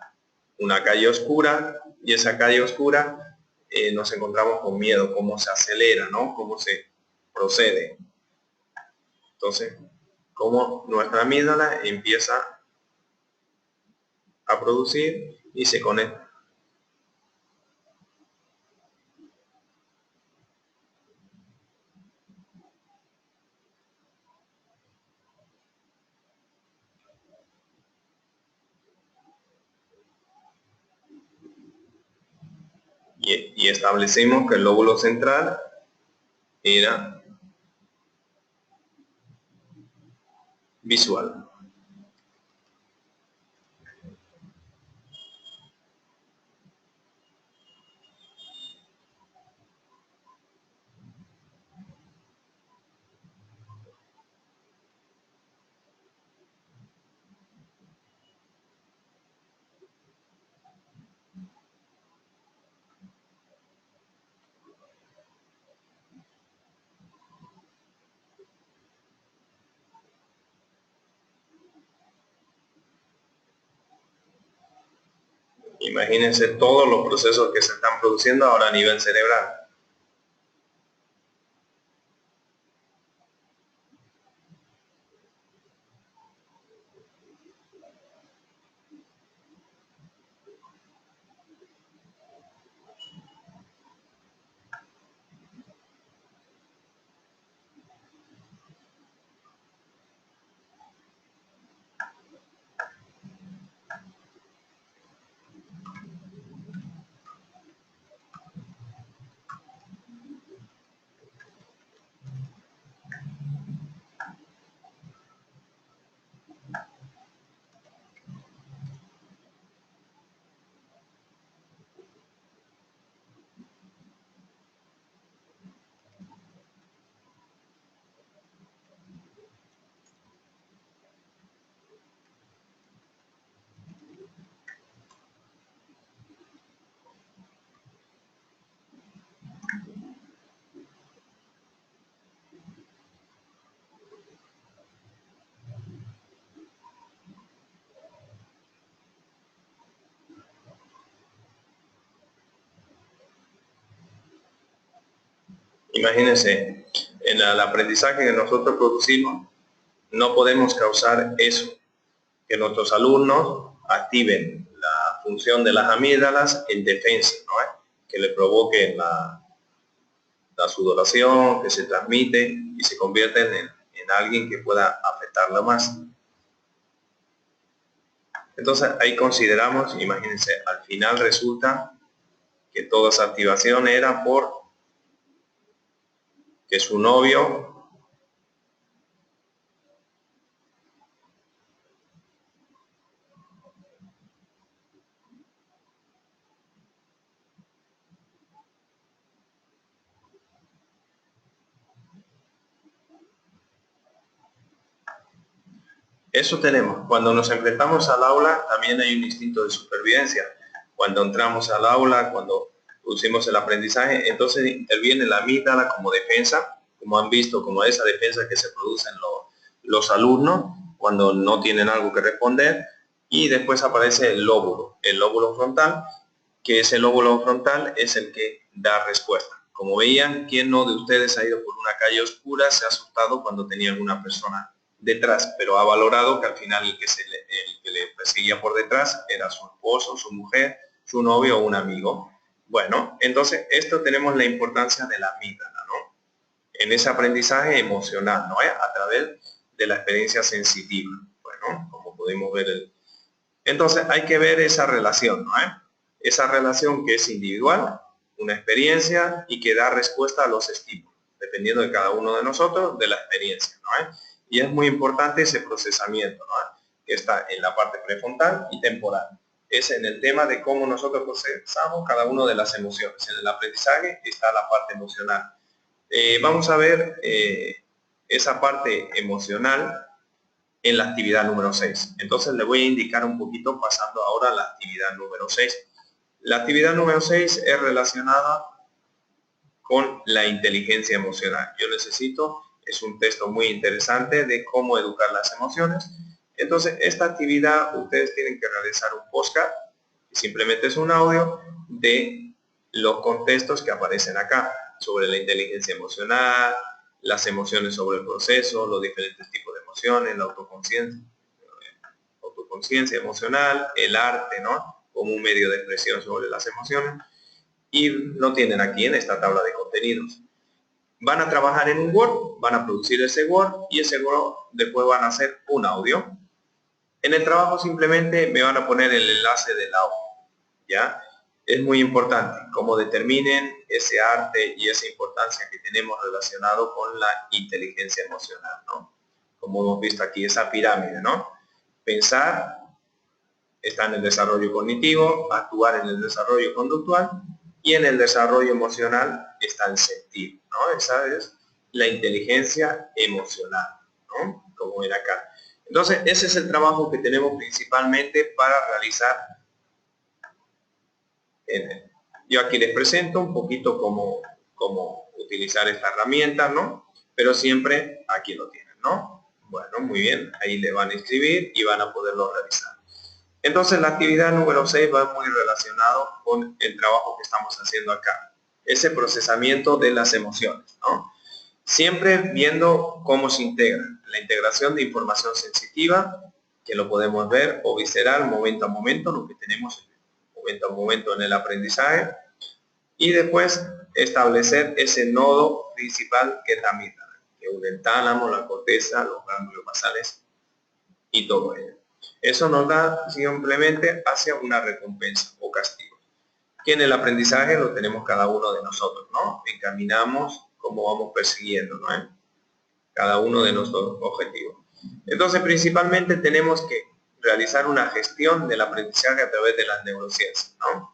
calle oscura, y esa calle oscura nos encontramos con miedo, cómo se acelera, ¿no? Cómo se procede. Entonces, cómo nuestra amígdala empieza a producir y se conecta. y establecimos que el lóbulo central era visual. Imagínense todos los procesos que se están produciendo ahora a nivel cerebral. Imagínense, en el aprendizaje que nosotros producimos, no podemos causar eso, que nuestros alumnos activen la función de las amígdalas en defensa, ¿no? Que le provoque la sudoración, que se transmite y se convierten en alguien que pueda afectarlo más. Entonces ahí consideramos, imagínense, al final resulta que toda esa activación era por que su novio eso tenemos. Cuando nos enfrentamos al aula también hay un instinto de supervivencia. Cuando entramos al aula, cuando producimos el aprendizaje, entonces interviene la amígdala como defensa, como han visto, como esa defensa que se produce en los alumnos cuando no tienen algo que responder, y después aparece el lóbulo frontal, que ese lóbulo frontal es el que da respuesta. Como veían, ¿quién no de ustedes ha ido por una calle oscura, se ha asustado cuando tenía alguna persona detrás, pero ha valorado que al final el que le perseguía por detrás era su esposo, su mujer, su novio o un amigo? Bueno, entonces esto tenemos la importancia de la amígdala, ¿no? En ese aprendizaje emocional, ¿no? A través de la experiencia sensitiva. Bueno, como pudimos ver. Entonces hay que ver esa relación, ¿no? Esa relación que es individual, una experiencia y que da respuesta a los estímulos, dependiendo de cada uno de nosotros, de la experiencia, ¿no? Y es muy importante ese procesamiento, ¿no? Que está en la parte prefrontal y temporal. Es en el tema de cómo nosotros procesamos cada una de las emociones. En el aprendizaje está la parte emocional. Vamos a ver esa parte emocional en la actividad número 6. Entonces le voy a indicar un poquito pasando ahora a la actividad número 6. La actividad número 6 es relacionada con la inteligencia emocional. Yo necesito, es un texto muy interesante de cómo educar las emociones. Entonces, esta actividad ustedes tienen que realizar un podcast, que simplemente es un audio de los contextos que aparecen acá, sobre la inteligencia emocional, las emociones sobre el proceso, los diferentes tipos de emociones, la autoconciencia emocional, el arte, ¿no? Como un medio de expresión sobre las emociones. Y lo tienen aquí en esta tabla de contenidos. Van a trabajar en un Word, van a producir ese Word y ese Word después van a hacer un audio. En el trabajo simplemente me van a poner el enlace del audio, ¿ya? es muy importante cómo determinen ese arte y esa importancia que tenemos relacionado con la inteligencia emocional, ¿no? Como hemos visto aquí, esa pirámide, ¿no? Pensar está en el desarrollo cognitivo, actuar en el desarrollo conductual y en el desarrollo emocional está el sentir, ¿no? Esa es la inteligencia emocional, ¿no? Como ven acá. Entonces, ese es el trabajo que tenemos principalmente para realizar. Yo aquí les presento un poquito cómo utilizar esta herramienta, ¿no? Pero siempre aquí lo tienen, ¿no? Bueno, muy bien, ahí le van a escribir y van a poderlo realizar. Entonces la actividad número 6 va muy relacionado con el trabajo que estamos haciendo acá. Ese procesamiento de las emociones, ¿no? Siempre viendo cómo se integra. La integración de información sensitiva, que lo podemos ver, o visceral, momento a momento, lo que tenemos momento a momento en el aprendizaje. Y después establecer ese nodo principal que es la amígdala, que une el tálamo, la corteza, los ganglios basales y todo ello. Eso nos da simplemente hacia una recompensa o castigo, que en el aprendizaje lo tenemos cada uno de nosotros, ¿no? Encaminamos como vamos persiguiendo, ¿no? Cada uno de nuestros objetivos. Entonces, principalmente tenemos que realizar una gestión del aprendizaje a través de las neurociencias, ¿no?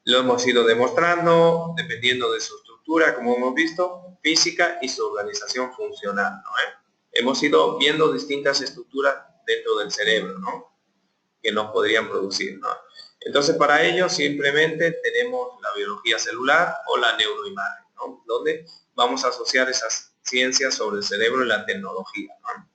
Lo hemos ido demostrando, dependiendo de su estructura, como hemos visto, física y su organización funcional, ¿no? Hemos ido viendo distintas estructuras dentro del cerebro, ¿no? Que nos podrían producir, ¿no? Entonces, para ello simplemente tenemos la biología celular o la neuroimagen, ¿no? Donde vamos a asociar esas ciencias sobre el cerebro y la tecnología, ¿no?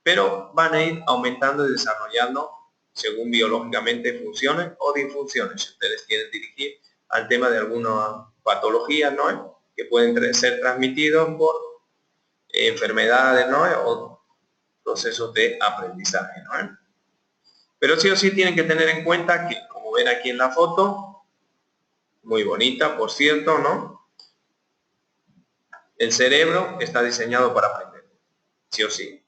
Pero van a ir aumentando y desarrollando según biológicamente funciones o disfunciones, si ustedes quieren dirigir al tema de alguna patología, ¿no? Que pueden ser transmitidos por enfermedades, ¿no? O procesos de aprendizaje, ¿no? Pero sí o sí tienen que tener en cuenta que, como ven aquí en la foto, muy bonita, por cierto, ¿no? El cerebro está diseñado para aprender, sí o sí,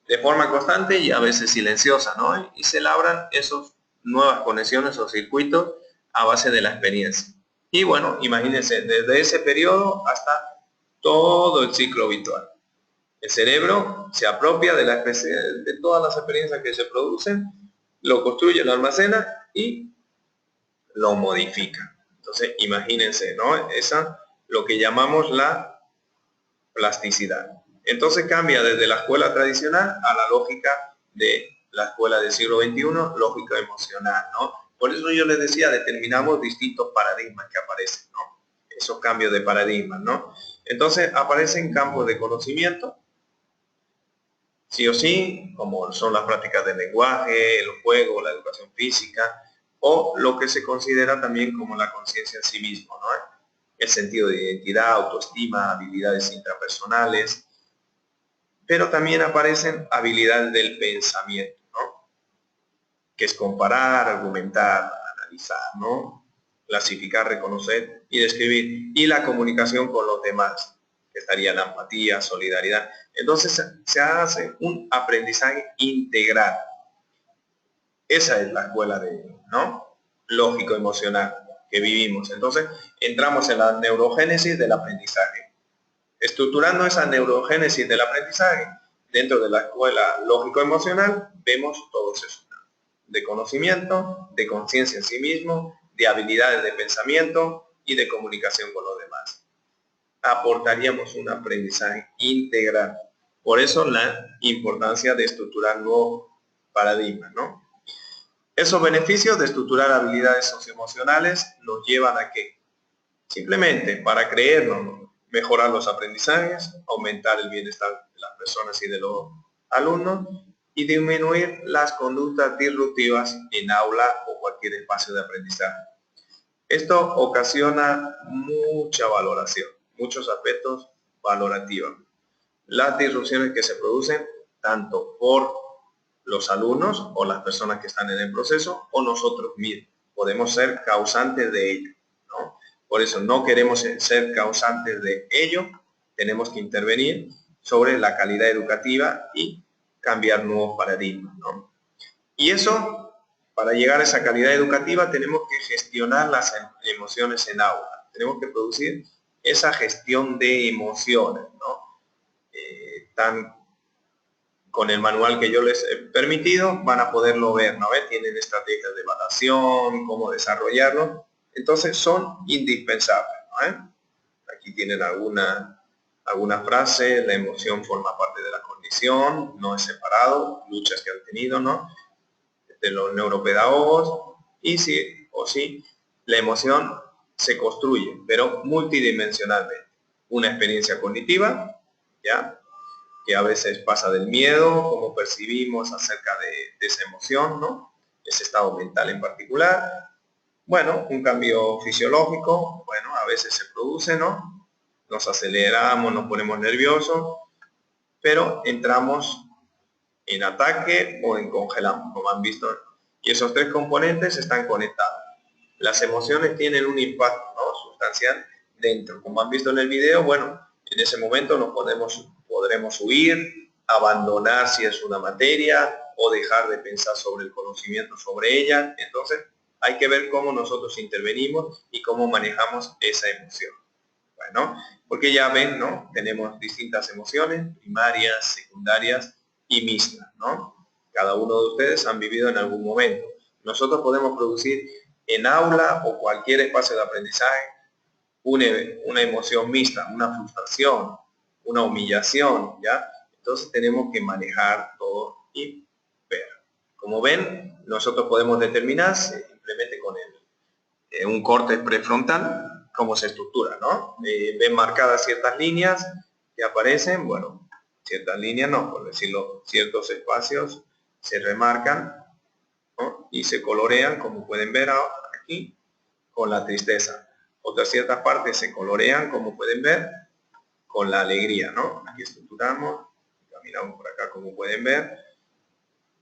de forma constante y a veces silenciosa, ¿no? Y se labran esas nuevas conexiones o circuitos a base de la experiencia. Y bueno, imagínense, desde ese periodo hasta todo el ciclo habitual. El cerebro se apropia de todas las experiencias que se producen, lo construye, lo almacena y lo modifica. Entonces, imagínense, ¿no? Esa, lo que llamamos la plasticidad. Entonces cambia desde la escuela tradicional a la lógica de la escuela del siglo XXI, lógica emocional, ¿no? Por eso yo les decía, determinamos distintos paradigmas que aparecen, ¿no? Esos cambios de paradigmas, ¿no? Entonces aparecen campos de conocimiento, sí o sí, como son las prácticas del lenguaje, el juego, la educación física, o lo que se considera también como la conciencia en sí mismo, ¿no? El sentido de identidad, autoestima, habilidades intrapersonales, pero también aparecen habilidades del pensamiento, ¿no? Que es comparar, argumentar, analizar, ¿no? Clasificar, reconocer y describir, y la comunicación con los demás, que estaría la empatía, solidaridad. Entonces se hace un aprendizaje integral. Esa es la escuela de, ¿no? Lógico emocional que vivimos. Entonces entramos en la neurogénesis del aprendizaje. Estructurando esa neurogénesis del aprendizaje dentro de la escuela lógico-emocional, vemos todos esos de conocimiento, de conciencia en sí mismo, de habilidades de pensamiento y de comunicación con los demás. Aportaríamos un aprendizaje integral. Por eso la importancia de estructurar nuevos paradigmas, ¿no? Esos beneficios de estructurar habilidades socioemocionales nos llevan a que simplemente para creernos, mejorar los aprendizajes, aumentar el bienestar de las personas y de los alumnos y disminuir las conductas disruptivas en aula o cualquier espacio de aprendizaje. Esto ocasiona mucha valoración, muchos aspectos valorativos. Las disrupciones que se producen tanto por los alumnos o las personas que están en el proceso o nosotros mismos. Podemos ser causantes de ello, ¿no? Por eso no queremos ser causantes de ello, tenemos que intervenir sobre la calidad educativa y cambiar nuevos paradigmas, ¿no? Y eso Para llegar a esa calidad educativa tenemos que gestionar las emociones en aula. Tenemos que producir esa gestión de emociones, ¿no? Con el manual que yo les he permitido, van a poderlo ver, ¿no? Tienen estrategias de evaluación, cómo desarrollarlo. Entonces son indispensables, ¿no? Aquí tienen alguna frase: la emoción forma parte de la condición, no es separado, luchas que han tenido, ¿no? De los neuropedagogos, y sí o sí, la emoción se construye, pero multidimensionalmente. Una experiencia cognitiva, ¿ya?, que a veces pasa del miedo, cómo percibimos acerca de esa emoción, ¿no? Ese estado mental en particular. Bueno, un cambio fisiológico, bueno, a veces se produce, ¿no? Nos aceleramos, nos ponemos nerviosos, pero entramos en ataque o en congelamos, como han visto. Y esos tres componentes están conectados. Las emociones tienen un impacto, ¿no?, sustancial dentro. Como han visto en el video, bueno, en ese momento podremos huir, abandonar si es una materia, o dejar de pensar sobre el conocimiento sobre ella. Entonces, hay que ver cómo nosotros intervenimos y cómo manejamos esa emoción. Bueno, porque ya ven, ¿no?, tenemos distintas emociones, primarias, secundarias y mixtas, ¿no? Cada uno de ustedes han vivido en algún momento. Nosotros podemos producir en aula o cualquier espacio de aprendizaje una emoción mixta, una frustración, una humillación, ¿ya? Entonces tenemos que manejar todo y ver. Como ven, nosotros podemos determinar simplemente con un corte prefrontal cómo se estructura, ¿no? Ven marcadas ciertas líneas que aparecen, bueno, ciertas líneas no, por decirlo, ciertos espacios se remarcan, ¿no?, y se colorean, como pueden ver aquí, con la tristeza. Otras ciertas partes se colorean, como pueden ver, con la alegría, ¿no? Aquí estructuramos, caminamos por acá, como pueden ver.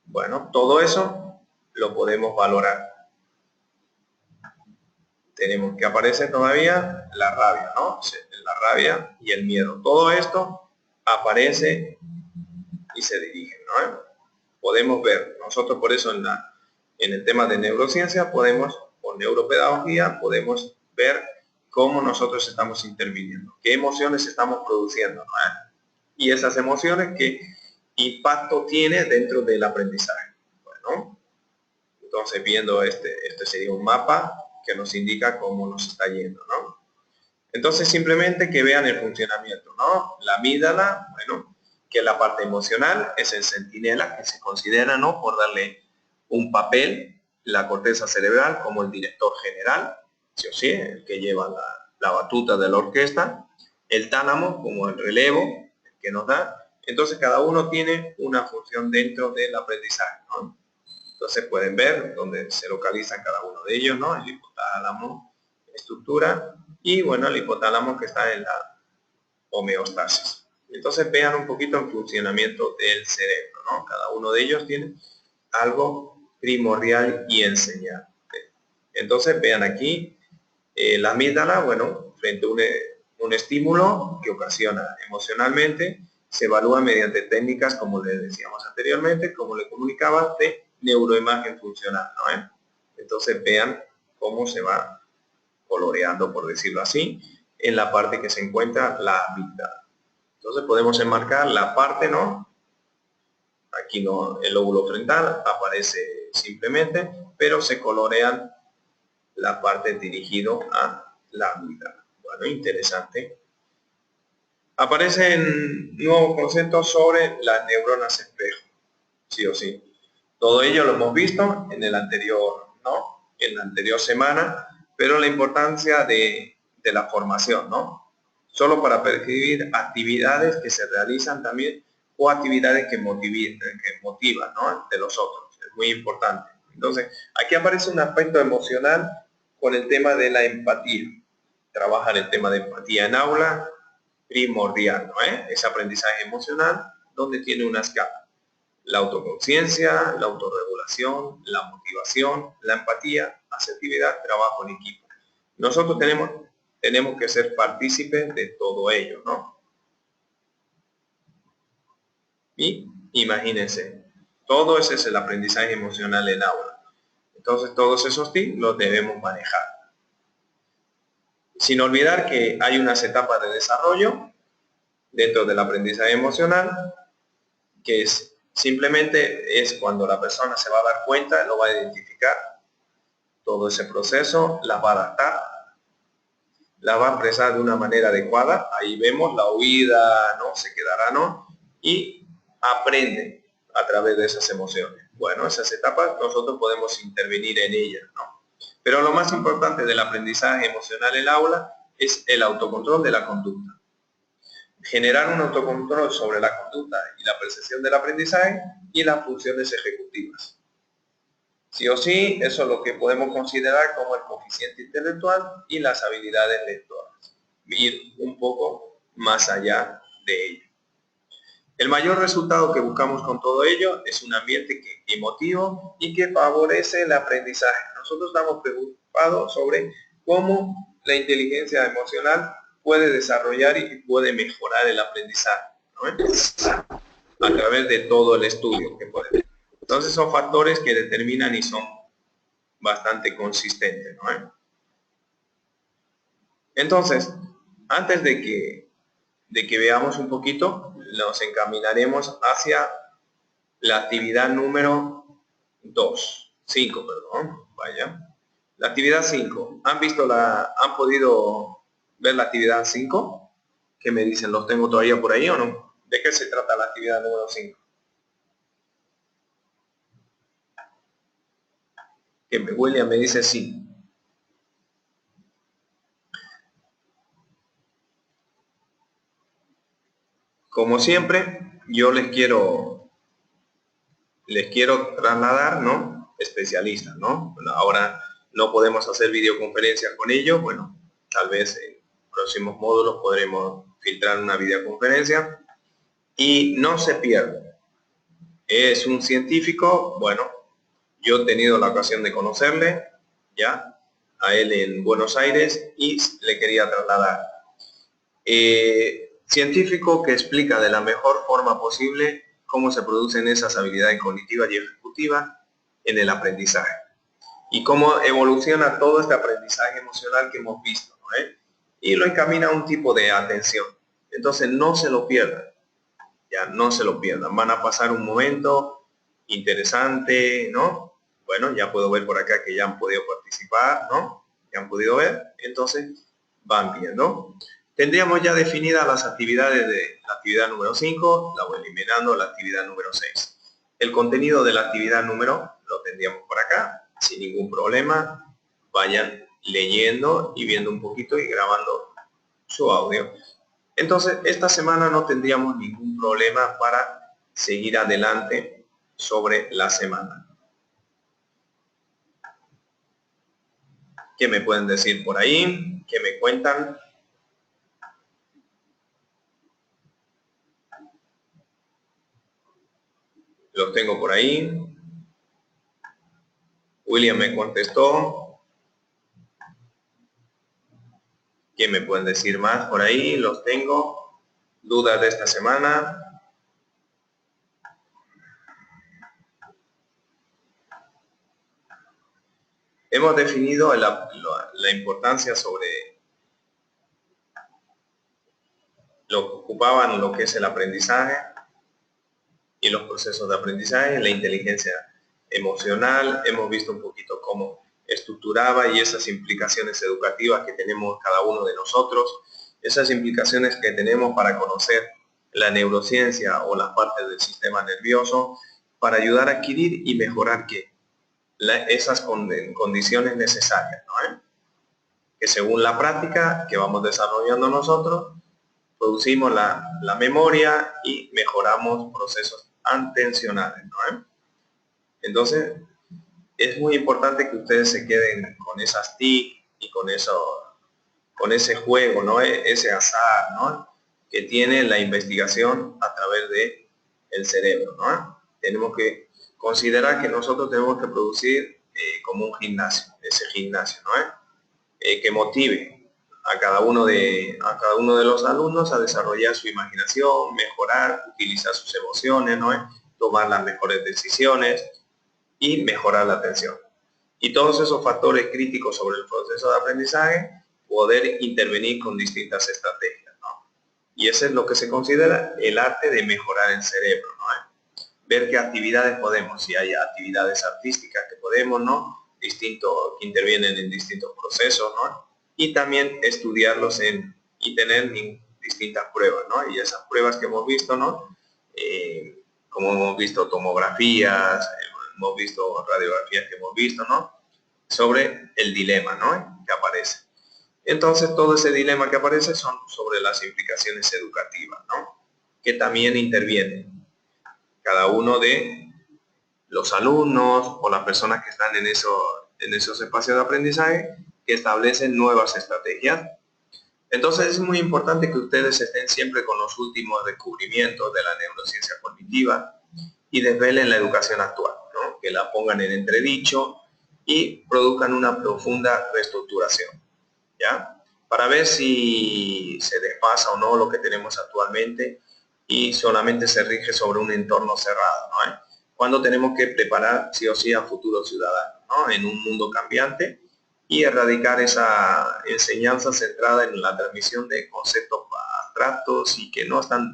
Bueno, todo eso lo podemos valorar. Tenemos que aparece todavía la rabia, ¿no? La rabia y el miedo. Todo esto aparece y se dirige, ¿no? Podemos ver, nosotros por eso en el tema de neurociencia podemos, o neuropedagogía, podemos ver cómo nosotros estamos interviniendo, qué emociones estamos produciendo, ¿no? Y esas emociones, qué impacto tiene dentro del aprendizaje. Bueno, entonces viendo este sería un mapa que nos indica cómo nos está yendo, ¿no? Entonces simplemente que vean el funcionamiento, ¿no? La amígdala, bueno, que es la parte emocional, es el centinela que se considera, ¿no?, por darle un papel, la corteza cerebral como el director general, sí o sí, el que lleva la batuta de la orquesta, el tálamo como el relevo, el que nos da. Entonces cada uno tiene una función dentro del aprendizaje, ¿no? Entonces pueden ver dónde se localiza cada uno de ellos, ¿no? El hipotálamo, estructura, y bueno, el hipotálamo que está en la homeostasis. Entonces vean un poquito el funcionamiento del cerebro, ¿no? Cada uno de ellos tiene algo primordial y enseñable. Entonces vean aquí, la amígdala, bueno, frente a un estímulo que ocasiona emocionalmente, se evalúa mediante técnicas, como les decíamos anteriormente, como le comunicaba, de neuroimagen funcional, ¿no? Entonces vean cómo se va coloreando, por decirlo así, en la parte que se encuentra la amígdala. Entonces podemos enmarcar la parte, ¿no? Aquí no, el lóbulo frontal aparece simplemente, pero se colorean la parte dirigido a la amígdala. Bueno, interesante. Aparecen nuevos conceptos sobre las neuronas espejo, sí o sí. Todo ello lo hemos visto en el anterior, ¿no?, en la anterior semana, pero la importancia de la formación, ¿no? Solo para percibir actividades que se realizan también, o actividades que motivan, ¿no?, de los otros. Es muy importante. Entonces, aquí aparece un aspecto emocional con el tema de la empatía. Trabajar el tema de empatía en aula, primordial, ¿no? Ese aprendizaje emocional donde tiene unas capas: la autoconciencia, la autorregulación, la motivación, la empatía, asertividad, trabajo en equipo. Nosotros tenemos que ser partícipes de todo ello, ¿no? Y imagínense, todo ese es el aprendizaje emocional en aula. Entonces todos esos tips los debemos manejar. Sin olvidar que hay unas etapas de desarrollo dentro del aprendizaje emocional, que simplemente es cuando la persona se va a dar cuenta, lo va a identificar, todo ese proceso, la va a adaptar, la va a expresar de una manera adecuada, ahí vemos la huida, ¿no? Se quedará, ¿no? Y aprende a través de esas emociones. Bueno, esas etapas nosotros podemos intervenir en ellas, ¿no? Pero lo más importante del aprendizaje emocional en el aula es el autocontrol de la conducta. Generar un autocontrol sobre la conducta y la percepción del aprendizaje y las funciones ejecutivas. Sí o sí, eso es lo que podemos considerar como el coeficiente intelectual y las habilidades lectoras. Ir un poco más allá de ello. El mayor resultado que buscamos con todo ello es un ambiente emotivo y que favorece el aprendizaje. Nosotros estamos preocupados sobre cómo la inteligencia emocional puede desarrollar y puede mejorar el aprendizaje, ¿no? A través de todo el estudio que podemos. Entonces son factores que determinan y son bastante consistentes, ¿no? Entonces, antes de que veamos un poquito, nos encaminaremos hacia la actividad número 5, perdón, vaya. La actividad 5, ¿han podido ver la actividad 5? ¿Qué me dicen? ¿Los tengo todavía por ahí o no? ¿De qué se trata la actividad número 5? Que William me dice sí. Como siempre, yo les quiero trasladar, ¿no? Especialistas, ¿no? Bueno, ahora no podemos hacer videoconferencias con ellos, bueno, tal vez en próximos módulos podremos filtrar una videoconferencia y no se pierdan. Es un científico, bueno, yo he tenido la ocasión de conocerle, ya, a él en Buenos Aires y le quería trasladar. Científico que explica de la mejor forma posible cómo se producen esas habilidades cognitivas y ejecutivas en el aprendizaje y cómo evoluciona todo este aprendizaje emocional que hemos visto, ¿no? Y lo encamina a un tipo de atención. Entonces no se lo pierdan, ya no se lo pierdan, van a pasar un momento interesante, ¿no? Bueno, ya puedo ver por acá que ya han podido participar, ¿no? Ya han podido ver, entonces van viendo. Tendríamos ya definidas las actividades de la actividad número 5, la voy eliminando, la actividad número 6. El contenido de la actividad número lo tendríamos por acá, sin ningún problema. Vayan leyendo y viendo un poquito y grabando su audio. Entonces, esta semana no tendríamos ningún problema para seguir adelante sobre la semana. ¿Qué me pueden decir por ahí? ¿Qué me cuentan? Los tengo por ahí. William me contestó. ¿Qué me pueden decir más por ahí? Los tengo. ¿Dudas de esta semana? Hemos definido la importancia sobre lo que ocupaban lo que es el aprendizaje y los procesos de aprendizaje, la inteligencia emocional. Hemos visto un poquito cómo estructuraba y esas implicaciones educativas que tenemos cada uno de nosotros, esas implicaciones que tenemos para conocer la neurociencia o las partes del sistema nervioso, para ayudar a adquirir y mejorar esas condiciones necesarias, ¿no? Que según la práctica que vamos desarrollando nosotros, producimos la memoria y mejoramos procesos atencionales, ¿no? Entonces, es muy importante que ustedes se queden con esas TIC y con ese juego, ¿no? Ese azar, ¿no? Que tiene la investigación a través de el cerebro, ¿no? Tenemos que considerar que nosotros tenemos que producir como un gimnasio, ese gimnasio, ¿no? Que motive a cada uno de los alumnos a desarrollar su imaginación, mejorar, utilizar sus emociones, ¿no? Tomar las mejores decisiones y mejorar la atención. Y todos esos factores críticos sobre el proceso de aprendizaje, poder intervenir con distintas estrategias, ¿no? Y eso es lo que se considera el arte de mejorar el cerebro, ¿no? Ver qué actividades podemos, si hay actividades artísticas que podemos, ¿no? Que intervienen en distintos procesos, ¿no? Y también estudiarlos y tener distintas pruebas, ¿no? Y esas pruebas que hemos visto, ¿no? Como hemos visto tomografías, hemos visto radiografías que hemos visto, ¿no? Sobre el dilema, ¿no? Que aparece. Entonces, todo ese dilema que aparece son sobre las implicaciones educativas, ¿no? Que también intervienen cada uno de los alumnos o las personas que están en esos espacios de aprendizaje, que establecen nuevas estrategias. Entonces es muy importante que ustedes estén siempre con los últimos descubrimientos de la neurociencia cognitiva y desvelen la educación actual, ¿no? Que la pongan en entredicho y produzcan una profunda reestructuración, ¿ya? Para ver si se desfasa o no lo que tenemos actualmente y solamente se rige sobre un entorno cerrado, ¿no? Cuando tenemos que preparar sí o sí a futuros ciudadanos, ¿no? En un mundo cambiante, y erradicar esa enseñanza centrada en la transmisión de conceptos abstractos y que no están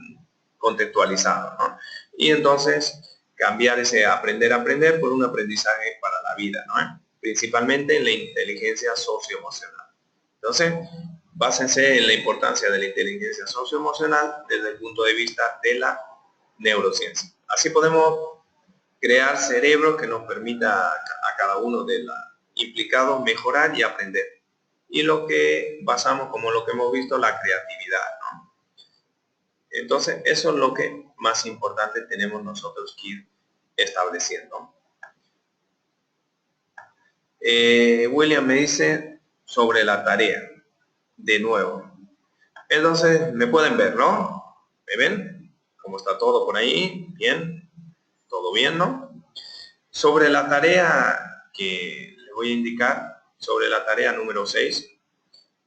contextualizados, ¿no? Y entonces cambiar ese aprender a aprender por un aprendizaje para la vida, ¿no? Principalmente en la inteligencia socioemocional. Entonces, básense en la importancia de la inteligencia socioemocional desde el punto de vista de la neurociencia. Así podemos crear cerebros que nos permita a cada uno de los implicados mejorar y aprender. Y lo que basamos, como lo que hemos visto, la creatividad, ¿no? Entonces, eso es lo que más importante tenemos nosotros que ir estableciendo. William me dice sobre la tarea, de nuevo. Entonces, me pueden ver, ¿no? ¿Me ven? ¿Cómo está todo por ahí? Bien. ¿Todo bien, no? Sobre la tarea que les voy a indicar, sobre la tarea número 6,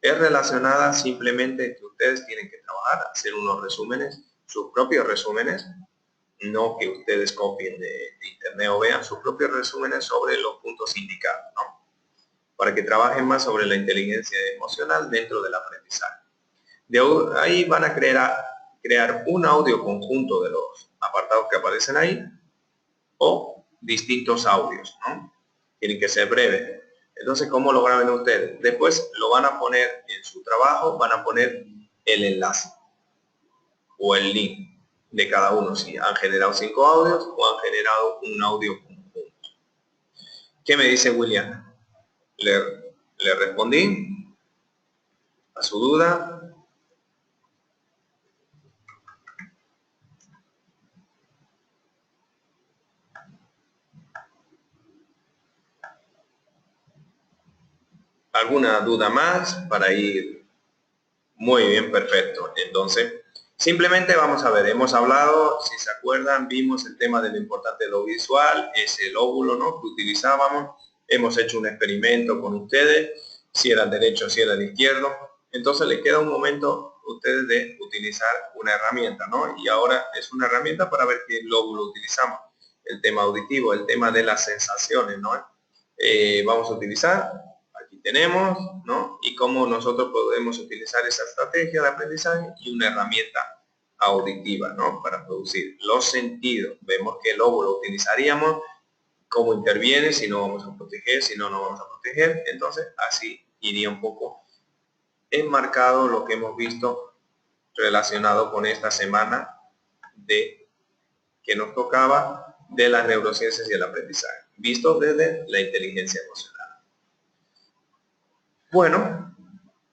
es relacionada simplemente que ustedes tienen que trabajar, hacer unos resúmenes, sus propios resúmenes, no que ustedes copien de internet o vean sus propios resúmenes sobre los puntos indicados, ¿no? Para que trabajen más sobre la inteligencia emocional dentro del aprendizaje. De ahí van a crear un audio conjunto de los apartados que aparecen ahí, o distintos audios, ¿no? Tienen que ser breves. Entonces, ¿cómo lo graben ustedes? Después lo van a poner en su trabajo, van a poner el enlace o el link de cada uno, si han generado 5 audios o han generado un audio conjunto. ¿Qué me dice William? Le respondí a su duda. ¿Alguna duda más para ir? Muy bien, perfecto. Entonces, simplemente vamos a ver, hemos hablado, si se acuerdan, vimos el tema de lo importante de lo visual, ese lóbulo, ¿no?, que utilizábamos. Hemos hecho un experimento con ustedes, si era el derecho, si era el izquierdo. Entonces les queda un momento a ustedes de utilizar una herramienta, ¿no? Y ahora es una herramienta para ver qué lóbulo utilizamos. El tema auditivo, el tema de las sensaciones, ¿no? Vamos a utilizar, aquí tenemos, ¿no? Y cómo nosotros podemos utilizar esa estrategia de aprendizaje y una herramienta auditiva, ¿no?, para producir los sentidos. Vemos qué lóbulo utilizaríamos, cómo interviene, si no vamos a proteger, si no, no vamos a proteger. Entonces, así iría un poco enmarcado lo que hemos visto relacionado con esta semana que nos tocaba de las neurociencias y el aprendizaje, visto desde la inteligencia emocional. Bueno,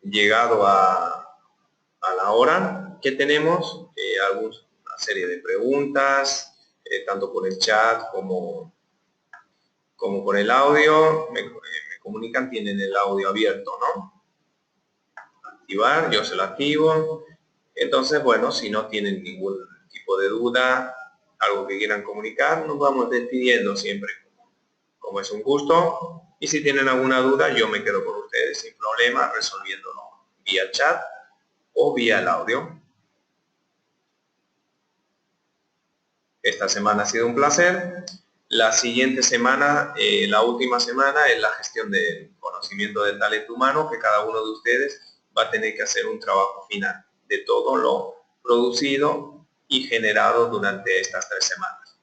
llegado a la hora que tenemos, una serie de preguntas, tanto por el chat como por el audio. Me comunican, tienen el audio abierto, ¿no? Activar, yo se lo activo. Entonces, bueno, si no tienen ningún tipo de duda, algo que quieran comunicar, nos vamos despidiendo siempre, como es un gusto. Y si tienen alguna duda, yo me quedo con ustedes sin problema, resolviéndolo vía chat o vía el audio. Esta semana ha sido un placer. La siguiente semana, la última semana, es la gestión del conocimiento del talento humano, que cada uno de ustedes va a tener que hacer un trabajo final de todo lo producido y generado durante estas 3 semanas.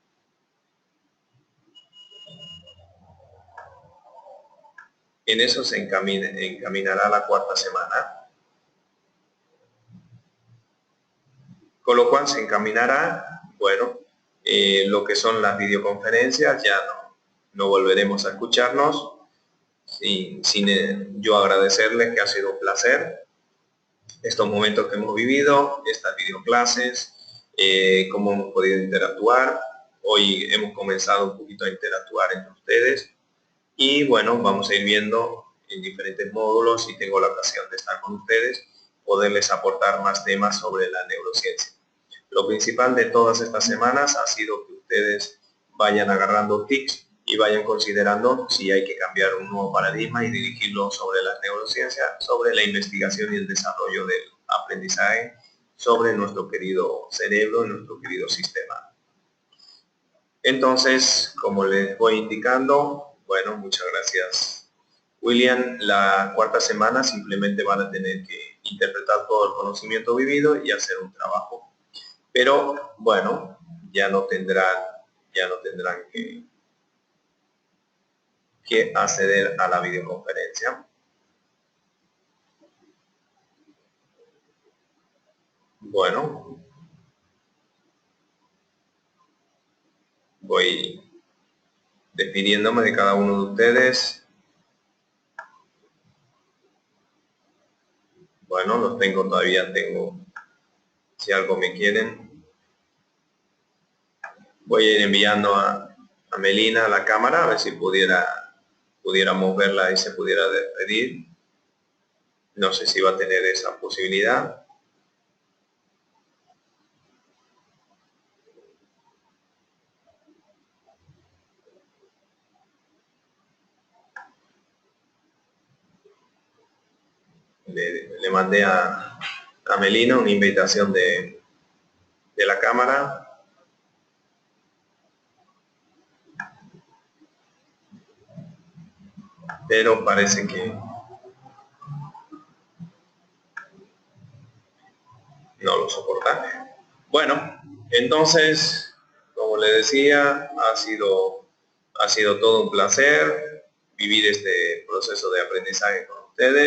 En eso se encaminará la 4ª semana. Con lo cual se encaminará, bueno, lo que son las videoconferencias, ya no volveremos a escucharnos, sin yo agradecerles que ha sido un placer estos momentos que hemos vivido, estas videoclases, cómo hemos podido interactuar. Hoy hemos comenzado un poquito a interactuar entre ustedes y bueno, vamos a ir viendo en diferentes módulos, si tengo la ocasión de estar con ustedes, poderles aportar más temas sobre la neurociencia. Lo principal de todas estas semanas ha sido que ustedes vayan agarrando tips y vayan considerando si hay que cambiar un nuevo paradigma y dirigirlo sobre las neurociencias, sobre la investigación y el desarrollo del aprendizaje, sobre nuestro querido cerebro y nuestro querido sistema. Entonces, como les voy indicando, bueno, muchas gracias, William. La 4ª semana simplemente van a tener que interpretar todo el conocimiento vivido y hacer un trabajo. Pero bueno, ya no tendrán que acceder a la videoconferencia. Bueno, voy despidiéndome de cada uno de ustedes. Bueno, los tengo todavía, si algo me quieren. Voy a ir enviando a Melina a la cámara, a ver si pudiéramos verla y se pudiera despedir. No sé si va a tener esa posibilidad. Le mandé a Melina una invitación de la cámara. Pero parece que no lo soporta. Bueno, entonces, como le decía, ha sido todo un placer vivir este proceso de aprendizaje con ustedes.